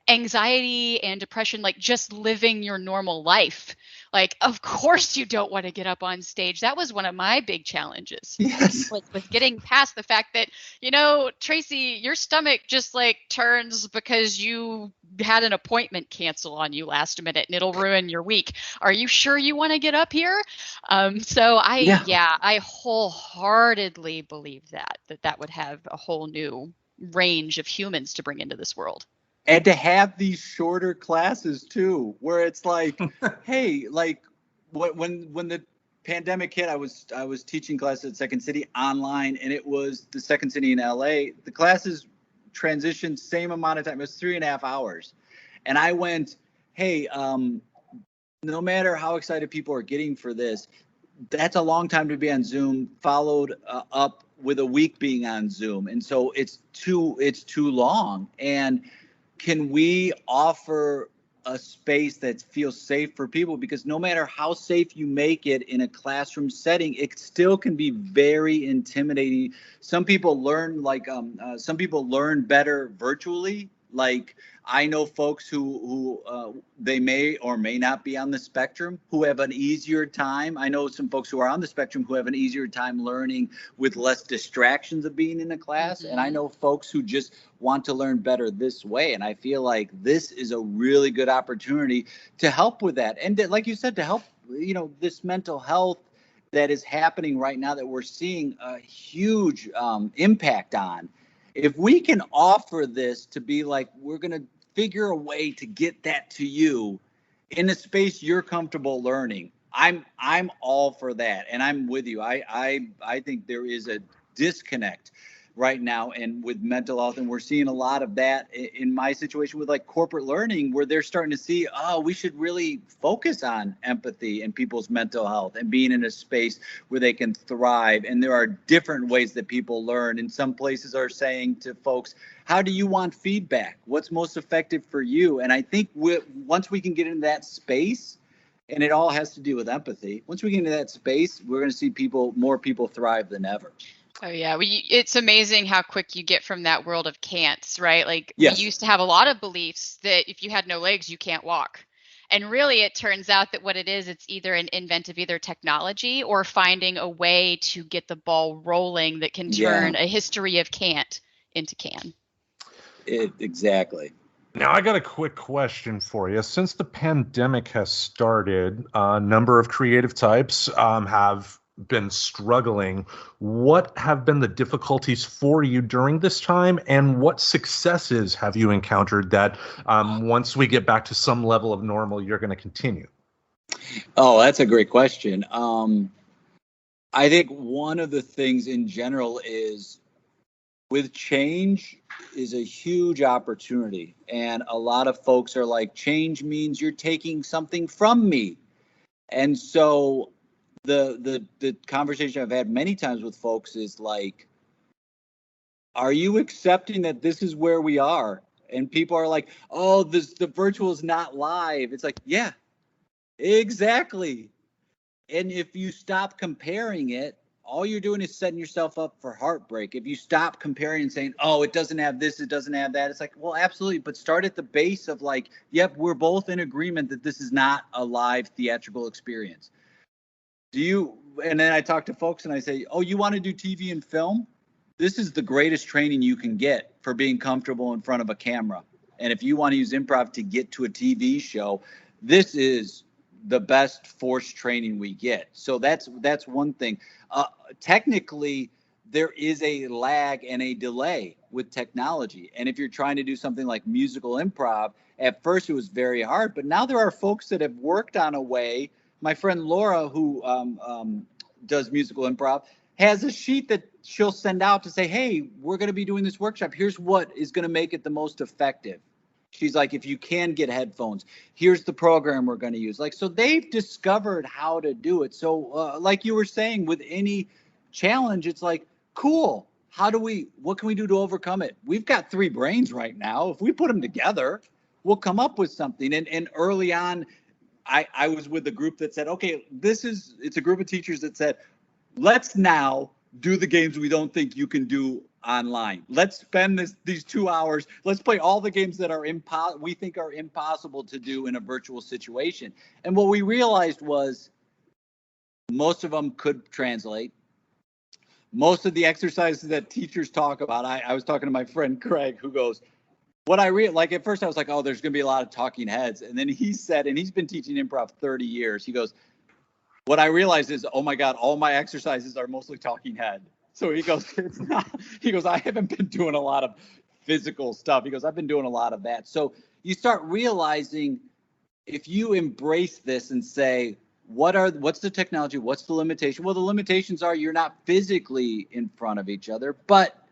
anxiety and depression, like just living your normal life. Like, of course you don't want to get up on stage. That was one of my big challenges. Yes. With getting past the fact that, you know, Tracy, your stomach just like turns because you had an appointment cancel on you last minute and it'll ruin your week. Are you sure you want to get up here? So I wholeheartedly believe that would have a whole new range of humans to bring into this world. And to have these shorter classes too, where it's like, hey, like when the pandemic hit, I was teaching classes at Second City online, and it was the Second City in LA. The classes transitioned same amount of time. It was 3.5 hours. And I went, hey, no matter how excited people are getting for this, that's a long time to be on Zoom, followed up with a week being on Zoom. And so it's too long. And can we offer a space that feels safe for people? Because no matter how safe you make it in a classroom setting, it still can be very intimidating. Some people learn better virtually. Like, I know folks who they may or may not be on the spectrum who have an easier time. I know some folks who are on the spectrum who have an easier time learning with less distractions of being in a class. Mm-hmm. And I know folks who just want to learn better this way. And I feel like this is a really good opportunity to help with that. And like you said, to help, you know, this mental health that is happening right now that we're seeing a huge impact on. If we can offer this to be like, we're going to figure a way to get that to you in a space you're comfortable learning, I'm all for that. And I'm with you. I think there is a disconnect right now and with mental health, and we're seeing a lot of that in my situation with like corporate learning, where they're starting to see, we should really focus on empathy and people's mental health and being in a space where they can thrive. And there are different ways that people learn, and some places are saying to folks, how do you want feedback? What's most effective for you? And I think once we can get into that space, and it all has to do with empathy, once we get into that space, we're going to see more people thrive than ever. Oh, yeah. It's amazing how quick you get from that world of can'ts, right? Like, we used to have a lot of beliefs that if you had no legs, you can't walk. And really, it turns out that what it is, it's either an inventive technology or finding a way to get the ball rolling that can turn a history of can't into can. Exactly. Now, I got a quick question for you. Since the pandemic has started, a number of creative types have been struggling. What have been the difficulties for you during this time, and what successes have you encountered that once we get back to some level of normal, you're going to continue? Oh, that's a great question. I think one of the things in general is with change is a huge opportunity. And a lot of folks are like, change means you're taking something from me. And so the conversation I've had many times with folks is like, are you accepting that this is where we are? And people are like, oh, the virtual is not live. It's like, yeah, exactly. And if you stop comparing it, all you're doing is setting yourself up for heartbreak. If you stop comparing and saying, oh, it doesn't have this, it doesn't have that, it's like, well, absolutely. But start at the base of like, yep, we're both in agreement that this is not a live theatrical experience. And then I talk to folks and I say, oh, you want to do TV and film? This is the greatest training you can get for being comfortable in front of a camera. And if you want to use improv to get to a TV show, this is the best forced training we get. So that's one thing. Technically, there is a lag and a delay with technology. And if you're trying to do something like musical improv, at first it was very hard, but now there are folks that have worked on a way. My friend Laura, who does musical improv, has a sheet that she'll send out to say, hey, we're going to be doing this workshop. Here's what is going to make it the most effective. She's like, if you can get headphones, here's the program we're going to use. Like, so they've discovered how to do it. So like you were saying, with any challenge, it's like, cool. What can we do to overcome it? We've got 3 brains right now. If we put them together, we'll come up with something. And early on, I was with a group that said, okay, it's a group of teachers that said, let's now do the games we don't think you can do online. Let's spend these 2 hours. Let's play all the games that we think are impossible to do in a virtual situation. And what we realized was most of them could translate. Most of the exercises that teachers talk about, I was talking to my friend Craig, who goes, at first I was like, oh, there's going to be a lot of talking heads. And then he said, and he's been teaching improv 30 years. He goes, what I realized is, oh my God, all my exercises are mostly talking head. So he goes, it's not, he goes, I haven't been doing a lot of physical stuff. He goes, I've been doing a lot of that. So you start realizing, if you embrace this and say, what's the technology? What's the limitation? Well, the limitations are you're not physically in front of each other, but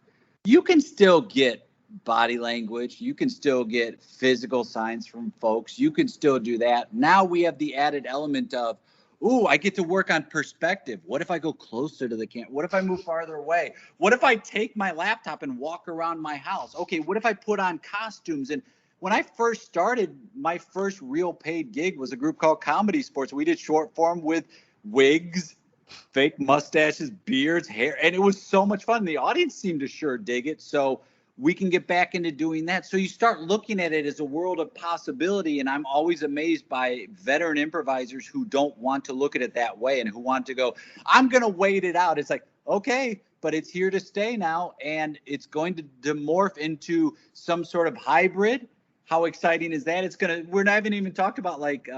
you can still get body language. You can still get physical signs from folks. You can still do that. Now we have the added element of, ooh, I get to work on perspective. What if I go closer to the camera? What if I move farther away? What if I take my laptop and walk around my house? Okay, what if I put on costumes? And when I first started, my first real paid gig was a group called Comedy Sports. We did short form with wigs, fake mustaches, beards, hair, and it was so much fun. The audience seemed to sure dig it. So we can get back into doing that. So you start looking at it as a world of possibility. And I'm always amazed by veteran improvisers who don't want to look at it that way and who want to go, I'm going to wait it out. It's like, okay, but it's here to stay now. And it's going to morph into some sort of hybrid. How exciting is that? We haven't even talked about like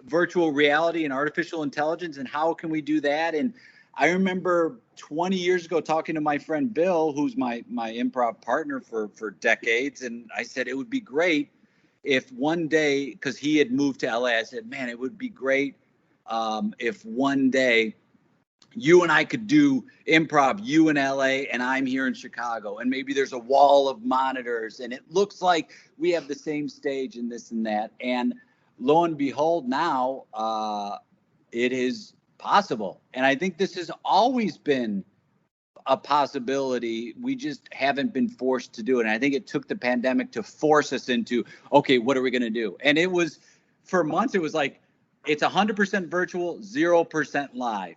virtual reality and artificial intelligence and how can we do that? And I remember 20 years ago talking to my friend Bill, who's my improv partner for decades. And I said, it would be great if one day, because he had moved to LA, I said, man, it would be great if one day you and I could do improv, you in LA and I'm here in Chicago. And maybe there's a wall of monitors and it looks like we have the same stage and this and that. And lo and behold, now it is possible. And I think this has always been a possibility. We just haven't been forced to do it. And I think it took the pandemic to force us into, okay, what are we going to do? And it was, for months, it was like, it's 100% virtual, 0% live.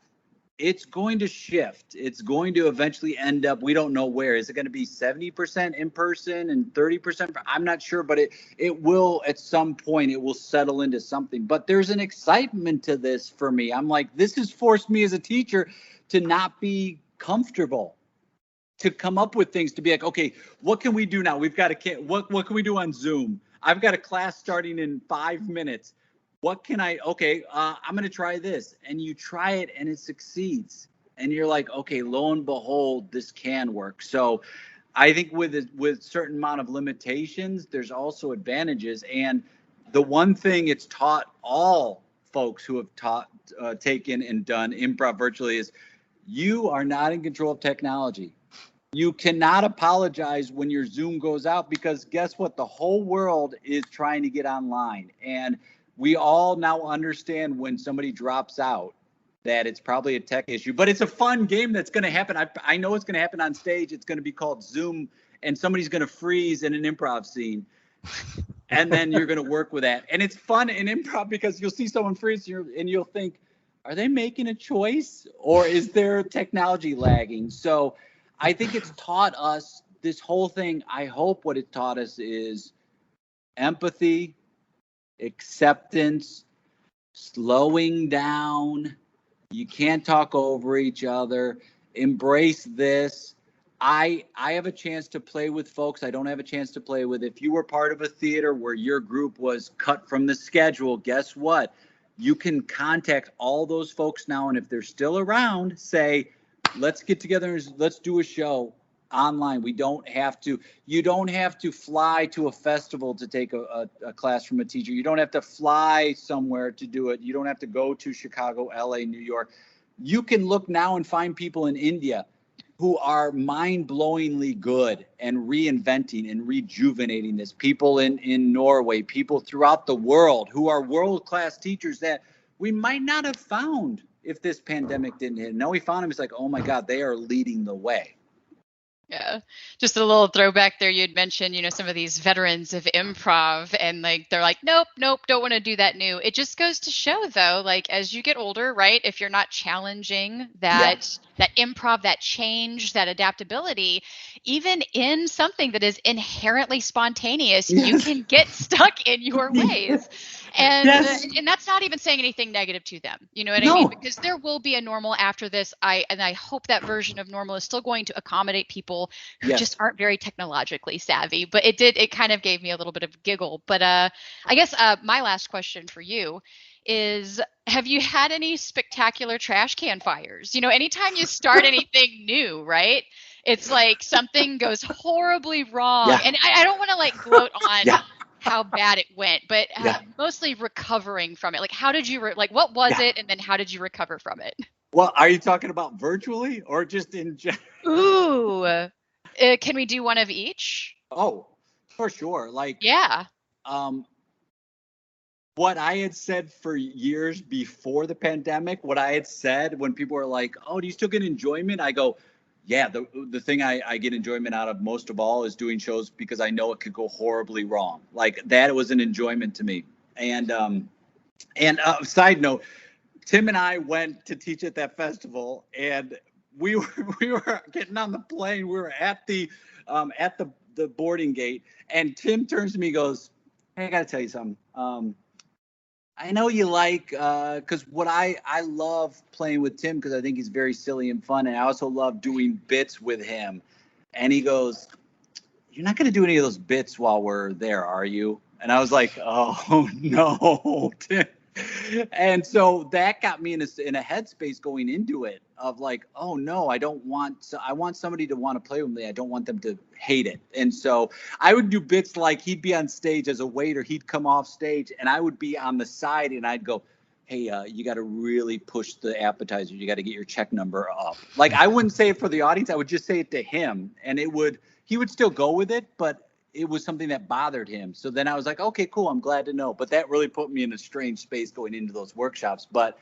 It's going to shift. It's going to eventually end up, we don't know where. Is it going to be 70% in person and 30%? I'm not sure, but it will, at some point, it will settle into something. But there's an excitement to this for me. I'm like, this has forced me as a teacher to not be comfortable, to come up with things, to be like, okay, what can we do now? We've got what can we do on Zoom? I've got a class starting in 5 minutes. What can I'm going to try this. And you try it and it succeeds. And you're like, okay, lo and behold, this can work. So I think with certain amount of limitations, there's also advantages. And the one thing it's taught all folks who have taken and done improv virtually is you are not in control of technology. You cannot apologize when your Zoom goes out, because guess what? The whole world is trying to get online. And we all now understand when somebody drops out that it's probably a tech issue, but it's a fun game that's going to happen. I know it's going to happen on stage. It's going to be called Zoom, and somebody's going to freeze in an improv scene. And then you're going to work with that. And it's fun in improv because you'll see someone freeze and you'll think, are they making a choice or is their technology lagging? So I think it's taught us this whole thing. I hope what it taught us is empathy, acceptance, slowing down, You can't talk over each other. Embrace this. I have a chance to play with folks I don't have a chance to play with. If you were part of a theater where your group was cut from the schedule, guess what? You can contact all those folks now, and if they're still around, say, let's get together and let's do a show online. You don't have to fly to a festival to take a class from a teacher. You don't have to fly somewhere to do it. You don't have to go to Chicago, LA, New York. You can look now and find people in India who are mind-blowingly good and reinventing and rejuvenating this. People in Norway, people throughout the world who are world-class teachers that we might not have found if this pandemic didn't hit. Now we found them. It's like, oh my God, they are leading the way. Yeah, just a little throwback there. You'd mentioned, some of these veterans of improv, and they're like, nope, don't want to do that new. It just goes to show, though, as you get older, right? If you're not challenging that improv, that change, that adaptability, even in something that is inherently spontaneous, you can get stuck in your ways. And and that's not even saying anything negative to them. You know what I mean? Because there will be a normal after this. I hope that version of normal is still going to accommodate people who just aren't very technologically savvy. But it kind of gave me a little bit of a giggle. But I guess my last question for you is, have you had any spectacular trash can fires? Anytime you start anything new, right? It's like something goes horribly wrong. Yeah. And I don't want to gloat on how bad it went, but mostly recovering from it. How did you, what was it? And then how did you recover from it? Well, are you talking about virtually or just in general? Ooh, can we do one of each? Oh, for sure. What I had said for years before the pandemic, what I had said when people were like, oh, do you still get enjoyment? I go, yeah, the thing I get enjoyment out of most of all is doing shows because I know it could go horribly wrong. That was an enjoyment to me. And side note, Tim and I went to teach at that festival, and we were getting on the plane. We were at the boarding gate, and Tim turns to me and goes, hey, I got to tell you something. I know you because what I love playing with Tim because I think he's very silly and fun. And I also love doing bits with him. And he goes, you're not going to do any of those bits while we're there, are you? And I was like, oh, no, Tim. And so that got me in a headspace going into it of oh no, I want somebody to want to play with me. I don't want them to hate it. And so I would do bits he'd be on stage as a waiter, he'd come off stage and I would be on the side and I'd go, hey, you got to really push the appetizer. You got to get your check number up. I wouldn't say it for the audience. I would just say it to him and he would still go with it, but it was something that bothered him. So then I was like, okay, cool. I'm glad to know. But that really put me in a strange space going into those workshops. But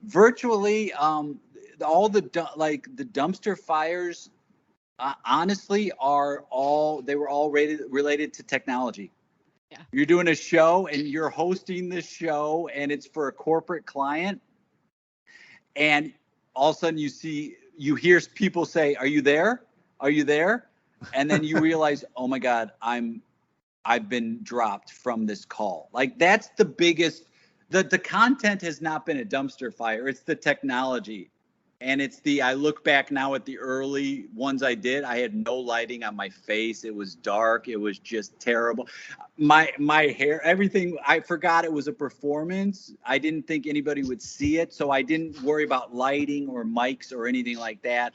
virtually, all the dumpster fires, honestly, were all related to technology. Yeah. You're doing a show and you're hosting this show and it's for a corporate client. And all of a sudden you hear people say, are you there? Are you there? And then you realize, oh my God, I've been dropped from this call. That's the biggest, the content has not been a dumpster fire. It's the technology. And I look back now at the early ones I did. I had no lighting on my face. It was dark. It was just terrible. My hair, everything, I forgot it was a performance. I didn't think anybody would see it. So I didn't worry about lighting or mics or anything like that.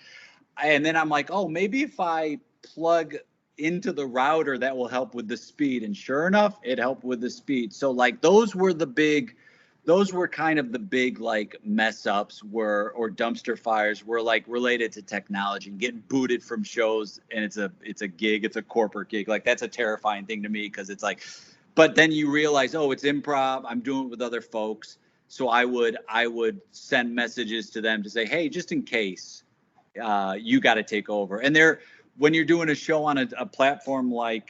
And then I'm like, oh, maybe if I plug into the router, that will help with the speed. And sure enough, it helped with the speed. So those were kind of the big mess ups or dumpster fires were related to technology and getting booted from shows. And it's a gig, it's a corporate gig. That's a terrifying thing to me because it's but then you realize, oh, it's improv. I'm doing it with other folks. So I would send messages to them to say, hey, just in case you got to take over. And when you're doing a show on a platform like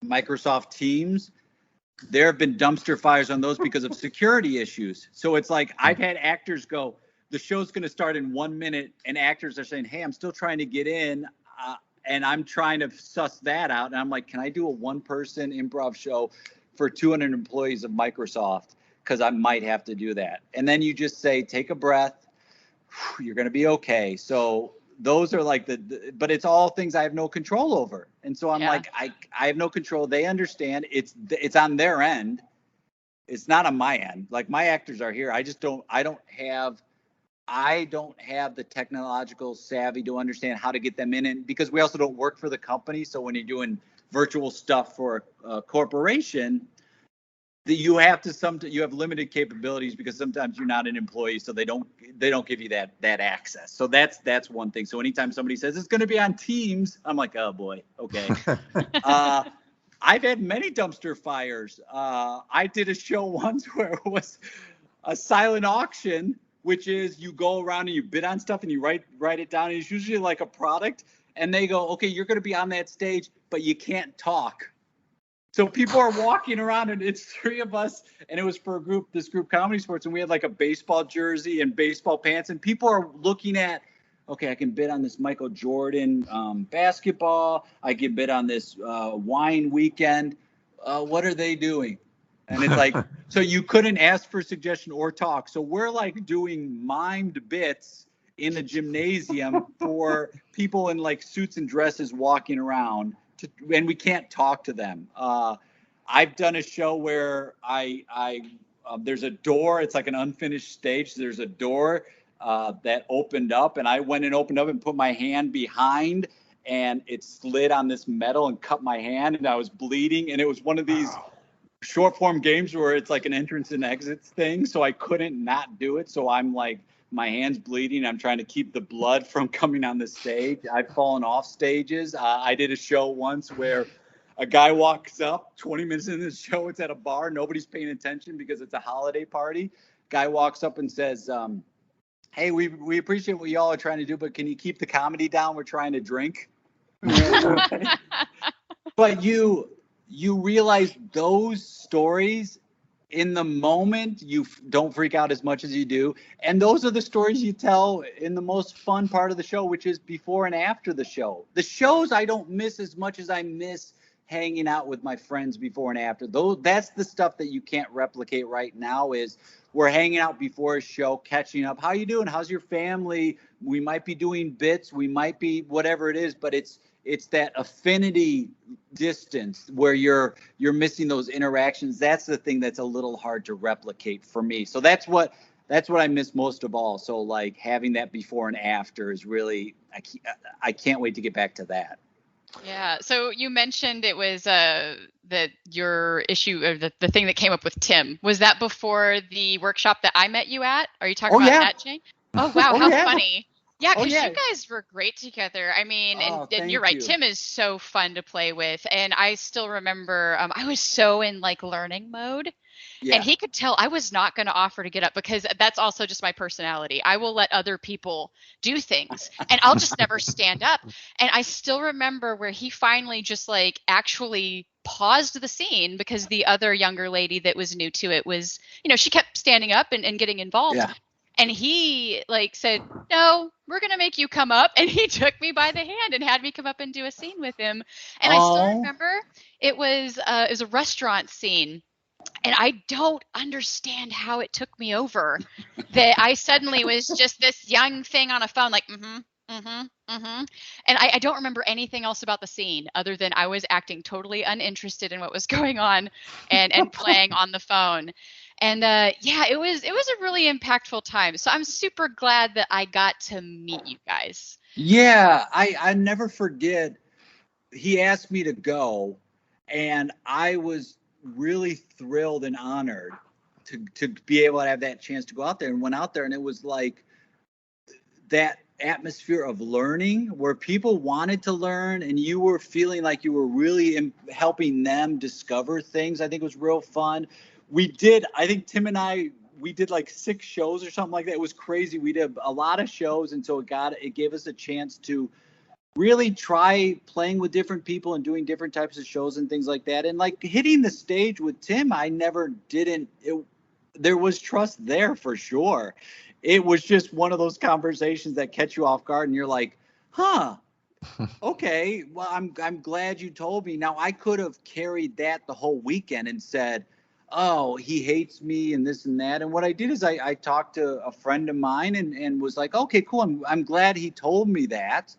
Microsoft Teams, there have been dumpster fires on those because of security issues. So it's I've had actors go, the show's going to start in 1 minute, and actors are saying, hey, I'm still trying to get in, and I'm trying to suss that out. And I'm like, can I do a one-person improv show for 200 employees of Microsoft? because I might have to do that. And then you just say, take a breath. You're going to be okay. So those are like but it's all things I have no control over. And so I'm like, I have no control. They understand it's on their end. It's not on my end. Like my actors are here. I don't have the technological savvy to understand how to get them in. And because we also don't work for the company. So when you're doing virtual stuff for a corporation, you have limited capabilities because sometimes you're not an employee, so they don't give you that access. So that's one thing. So anytime somebody says it's going to be on Teams, I'm like, oh boy, okay. I've had many dumpster fires. I did a show once where it was a silent auction, which is you go around and you bid on stuff and you write it down. And it's usually like a product, and they go, okay, you're going to be on that stage, but you can't talk. So people are walking around, and it's three of us, and it was for this group Comedy Sports, and we had like a baseball jersey and baseball pants, and people are looking at, okay, I can bid on this Michael Jordan basketball. I can bid on this wine weekend. What are they doing? And it's like, so you couldn't ask for suggestion or talk. So we're like doing mimed bits in the gymnasium for people in like suits and dresses walking around. And we can't talk to them. I've done a show where there's a door. It's like an unfinished stage. So there's a door that opened up, and I went and opened up and put my hand behind, and it slid on this metal and cut my hand, and I was bleeding. And it was one of these short form games where it's like an entrance and exits thing. So I couldn't not do it. So I'm like, my hand's bleeding. I'm trying to keep the blood from coming on the stage. I've fallen off stages. I did a show once where a guy walks up 20 minutes into the show. It's at a bar. Nobody's paying attention because it's a holiday party. Guy walks up and says, hey, we appreciate what y'all are trying to do, but can you keep the comedy down? We're trying to drink. But you realize those stories in the moment, you don't freak out as much as you do. And those are the stories you tell in the most fun part of the show, which is before and after the show. The shows I don't miss as much as I miss hanging out with my friends before and after. That's the stuff that you can't replicate right now. Is we're hanging out before a show, catching up. How you doing? How's your family? We might be doing bits. We might be whatever it is, but it's that affinity distance where you're missing those interactions. That's the thing that's a little hard to replicate for me. So that's what I miss most of all. So like having that before and after is really, I can't wait to get back to that. Yeah. So you mentioned it was that your issue or the thing that came up with Tim. Was that before the workshop that I met you at? Are you talking about that, Jay? Oh, wow. How funny. Yeah, because you guys were great together. I mean, and you're right. Tim is so fun to play with. And I still remember I was so in like learning mode. Yeah. And he could tell I was not going to offer to get up because that's also just my personality. I will let other people do things and I'll just never stand up. And I still remember where he finally just like actually paused the scene because the other younger lady that was new to it was, she kept standing up and getting involved. Yeah. And he like said, no, we're going to make you come up. And he took me by the hand and had me come up and do a scene with him. And I still remember it was a restaurant scene. And I don't understand how it took me over that I suddenly was just this young thing on a phone, like, And I don't remember anything else about the scene other than I was acting totally uninterested in what was going on and playing on the phone. And it was a really impactful time. So I'm super glad that I got to meet you guys. Yeah, I never forget. He asked me to go, and I was really thrilled and honored to be able to have that chance to go out there, and went out there, and it was like that atmosphere of learning where people wanted to learn and you were feeling like you were really helping them discover things. I think it was real fun. I think Tim and I, we did like 6 shows or something like that. It was crazy. We did a lot of shows. And so it gave us a chance to really try playing with different people and doing different types of shows and things like that. And like hitting the stage with Tim, there was trust there for sure. It was just one of those conversations that catch you off guard and you're like, okay, well, I'm glad you told me. Now I could have carried that the whole weekend and said, oh, he hates me and this and that. And what I did is I talked to a friend of mine and was like, okay, cool. I'm glad he told me that.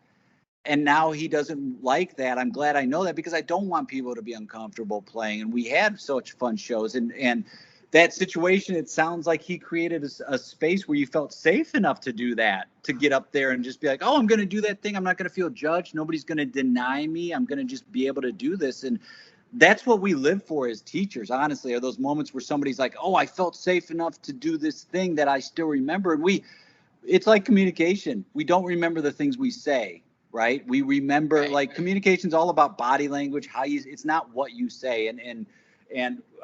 And now he doesn't like that. I'm glad I know that, because I don't want people to be uncomfortable playing. And we had such fun shows. And that situation, it sounds like he created a space where you felt safe enough to do that, to get up there and just be like, oh, I'm going to do that thing. I'm not going to feel judged. Nobody's going to deny me. I'm going to just be able to do this. And that's what we live for as teachers, honestly, are those moments where somebody's like, oh, I felt safe enough to do this thing that I still remember. And it's like communication. We don't remember the things we say, right? We remember, Right. like, communication's all about body language, it's not what you say. And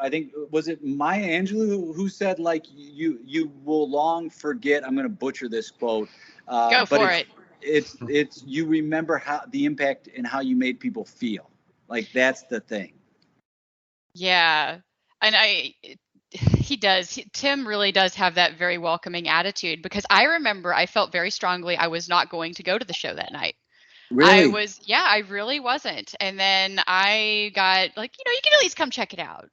I think, was it Maya Angelou who said, like, you will long forget, I'm going to butcher this quote. Go for it. It's you remember how the impact and how you made people feel. Like, that's the thing. Yeah. And Tim really does have that very welcoming attitude, because I remember I felt very strongly I was not going to go to the show that night. Really? I really wasn't. And then I got like, you can at least come check it out.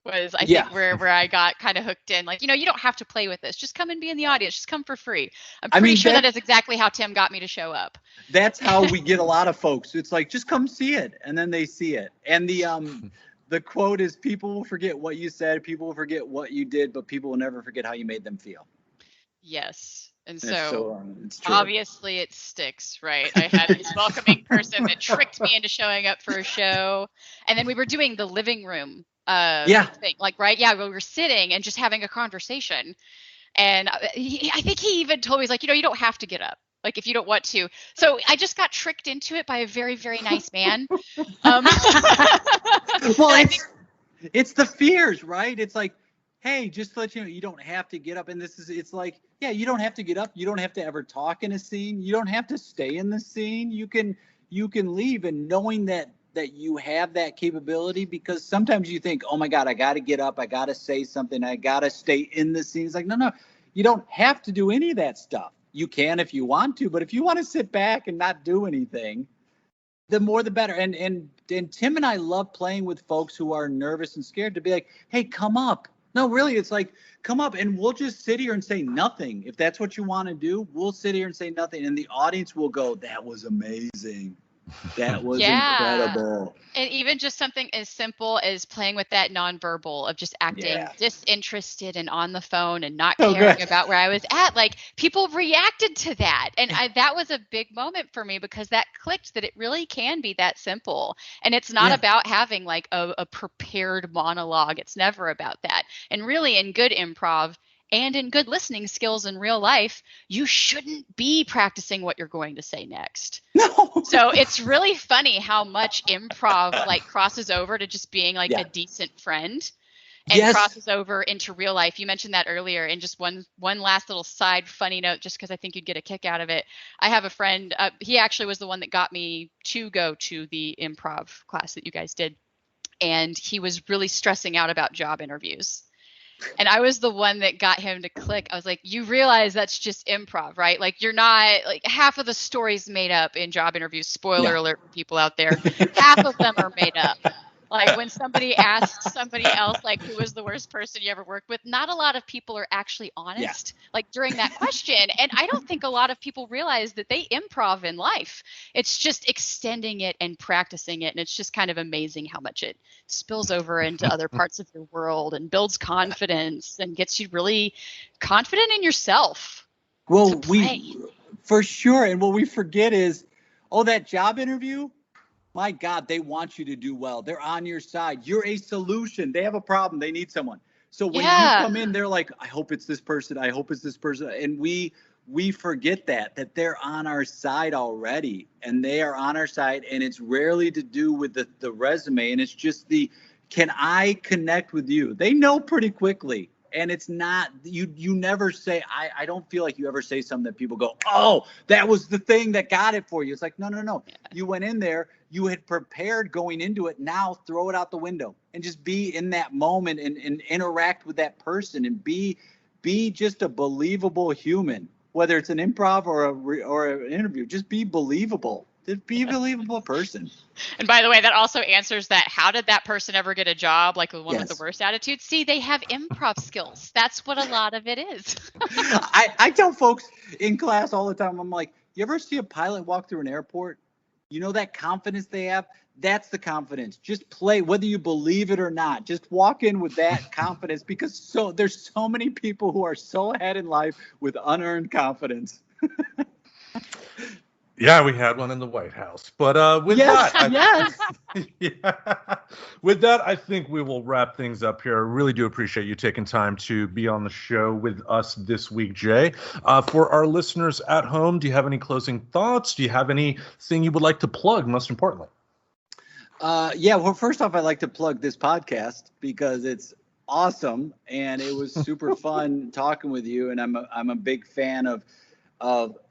I think where I got kind of hooked in, like, you don't have to play with this. Just come and be in the audience. Just come for free. I'm pretty sure that is exactly how Tim got me to show up. That's how we get a lot of folks. It's like, just come see it. And then they see it. And the quote is, people will forget what you said. People will forget what you did, but people will never forget how you made them feel. Yes. And it's true. Obviously it sticks, right? I had this welcoming person that tricked me into showing up for a show. And then we were doing the living room thing. Like, right? Yeah, we were sitting and just having a conversation. And I think he even told me, he's like, you don't have to get up, like, if you don't want to. So I just got tricked into it by a very, very nice man. Well, it's the fears, right? It's like, hey, just to let you know, you don't have to get up. And it's like, yeah, you don't have to get up. You don't have to ever talk in a scene. You don't have to stay in the scene. You can leave. And knowing that you have that capability, because sometimes you think, oh my God, I got to get up. I got to say something. I got to stay in the scene. It's like, no, you don't have to do any of that stuff. You can if you want to, but if you want to sit back and not do anything, the more the better. And Tim and I love playing with folks who are nervous and scared, to be like, hey, come up. No, really, it's like, come up and we'll just sit here and say nothing. If that's what you want to do, we'll sit here and say nothing. And the audience will go, that was amazing. That was incredible. And even just something as simple as playing with that nonverbal of just acting disinterested and on the phone and not caring about where I was at. Like, people reacted to that. And that was a big moment for me, because that clicked that it really can be that simple. And it's not about having like a prepared monologue. It's never about that. And really, in good improv and in good listening skills in real life, you shouldn't be practicing what you're going to say next. No. So it's really funny how much improv like crosses over to just being like a decent friend, and crosses over into real life. You mentioned that earlier. And just one last little side funny note, just because I think you'd get a kick out of it. I have a friend, he actually was the one that got me to go to the improv class that you guys did. And he was really stressing out about job interviews. And I was the one that got him to click. I was like, you realize that's just improv, right? Like, you're not, like, half of the stories made up in job interviews. Spoiler alert for people out there. Half of them are made up. Like, when somebody asks somebody else, like, who was the worst person you ever worked with, not a lot of people are actually honest, like, during that question. And I don't think a lot of people realize that they improv in life. It's just extending it and practicing it. And it's just kind of amazing how much it spills over into other parts of your world and builds confidence and gets you really confident in yourself. Well, for sure. And what we forget is, that job interview, my God, they want you to do well. They're on your side. You're a solution. They have a problem. They need someone. So when you come in, they're like, I hope it's this person. I hope it's this person. And we forget that they're on our side already. And they are on our side. And it's rarely to do with the resume. And it's just can I connect with you? They know pretty quickly. And it's not, you never say, I don't feel like you ever say something that people go, oh, that was the thing that got it for you. It's like, no. Yeah. You went in there, you had prepared going into it. Now throw it out the window and just be in that moment and interact with that person and be just a believable human, whether it's an improv or an interview. Just be believable. Just be a believable person. And by the way, that also answers that. How did that person ever get a job? Like the one with the worst attitude? See, they have improv skills. That's what a lot of it is. I tell folks in class all the time, I'm like, you ever see a pilot walk through an airport? You know that confidence they have? That's the confidence. Just play, whether you believe it or not. Just walk in with that confidence, because there's so many people who are so ahead in life with unearned confidence. Yeah, we had one in the White House. But with with that, I think we will wrap things up here. I really do appreciate you taking time to be on the show with us this week, Jay. For our listeners at home, do you have any closing thoughts? Do you have anything you would like to plug, most importantly? Well, first off, I'd like to plug this podcast because it's awesome and it was super fun talking with you. And I'm a big fan of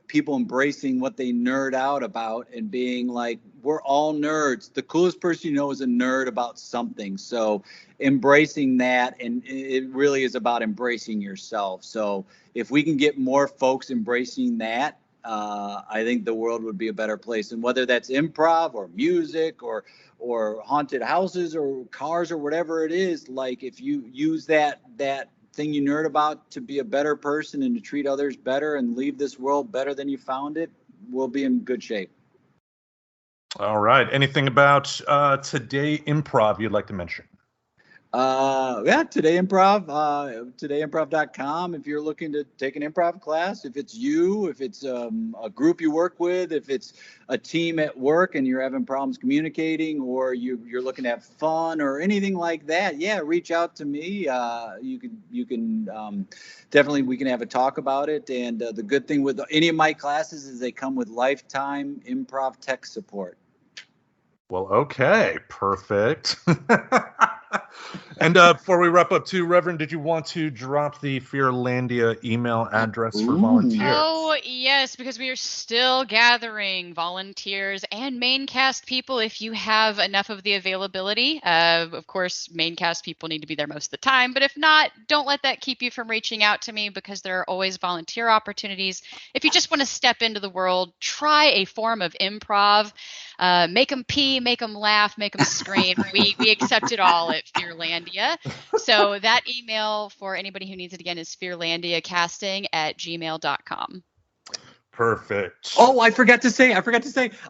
people embracing what they nerd out about and being like, we're all nerds. The coolest person you know is a nerd about something. So embracing that, and it really is about embracing yourself. So if we can get more folks embracing that, I think the world would be a better place. And whether that's improv or music or haunted houses or cars or whatever it is, like if you use that thing you nerd about to be a better person and to treat others better and leave this world better than you found it, we'll be in good shape. All right. Anything about Today Improv you'd like to mention? Today Improv, todayimprov.com. If you're looking to take an improv class, if it's you, if it's a group you work with, if it's a team at work and you're having problems communicating, or you're looking to have fun or anything like that, reach out to me. You can definitely, we can have a talk about it. And the good thing with any of my classes is they come with lifetime improv tech support. Well, okay, perfect. And before we wrap up too, Reverend, did you want to drop the Fearlandia email address for volunteers? Oh, yes, because we are still gathering volunteers and main cast people if you have enough of the availability. Of course, main cast people need to be there most of the time, but if not, don't let that keep you from reaching out to me, because there are always volunteer opportunities. If you just want to step into the world, try a form of improv. Make them pee, make them laugh, make them scream. We accept it all at Fearlandia. So that email for anybody who needs it again is fearlandiacasting@gmail.com. Perfect. Oh, I forgot to say,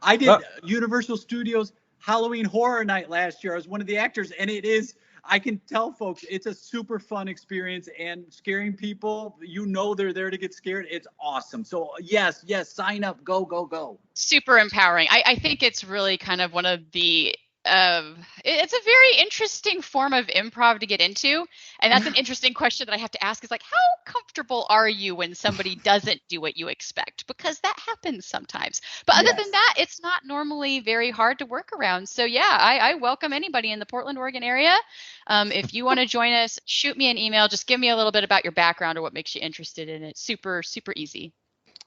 I did Universal Studios Halloween Horror Night last year. I was one of the actors, and I can tell folks, it's a super fun experience, and scaring people, they're there to get scared. It's awesome. So yes, sign up, go. Super empowering. I think it's really kind of one of the it's a very interesting form of improv to get into. And that's an interesting question that I have to ask, is like, how comfortable are you when somebody doesn't do what you expect? Because that happens sometimes. But other than that, it's not normally very hard to work around. So yeah, I welcome anybody in the Portland, Oregon area. If you want to join us, shoot me an email. Just give me a little bit about your background or what makes you interested in it. Super, super easy.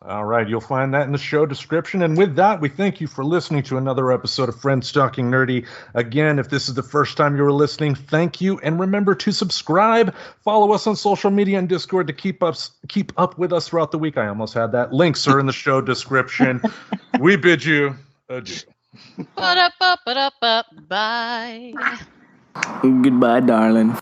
All right, you'll find that in the show description. And with that, we thank you for listening to another episode of Friends Talking Nerdy. Again, if this is the first time you were listening, thank you. And remember to subscribe. Follow us on social media and Discord to keep up with us throughout the week. I almost had that. Links are in the show description. We bid you adieu. Bye. Goodbye, darling.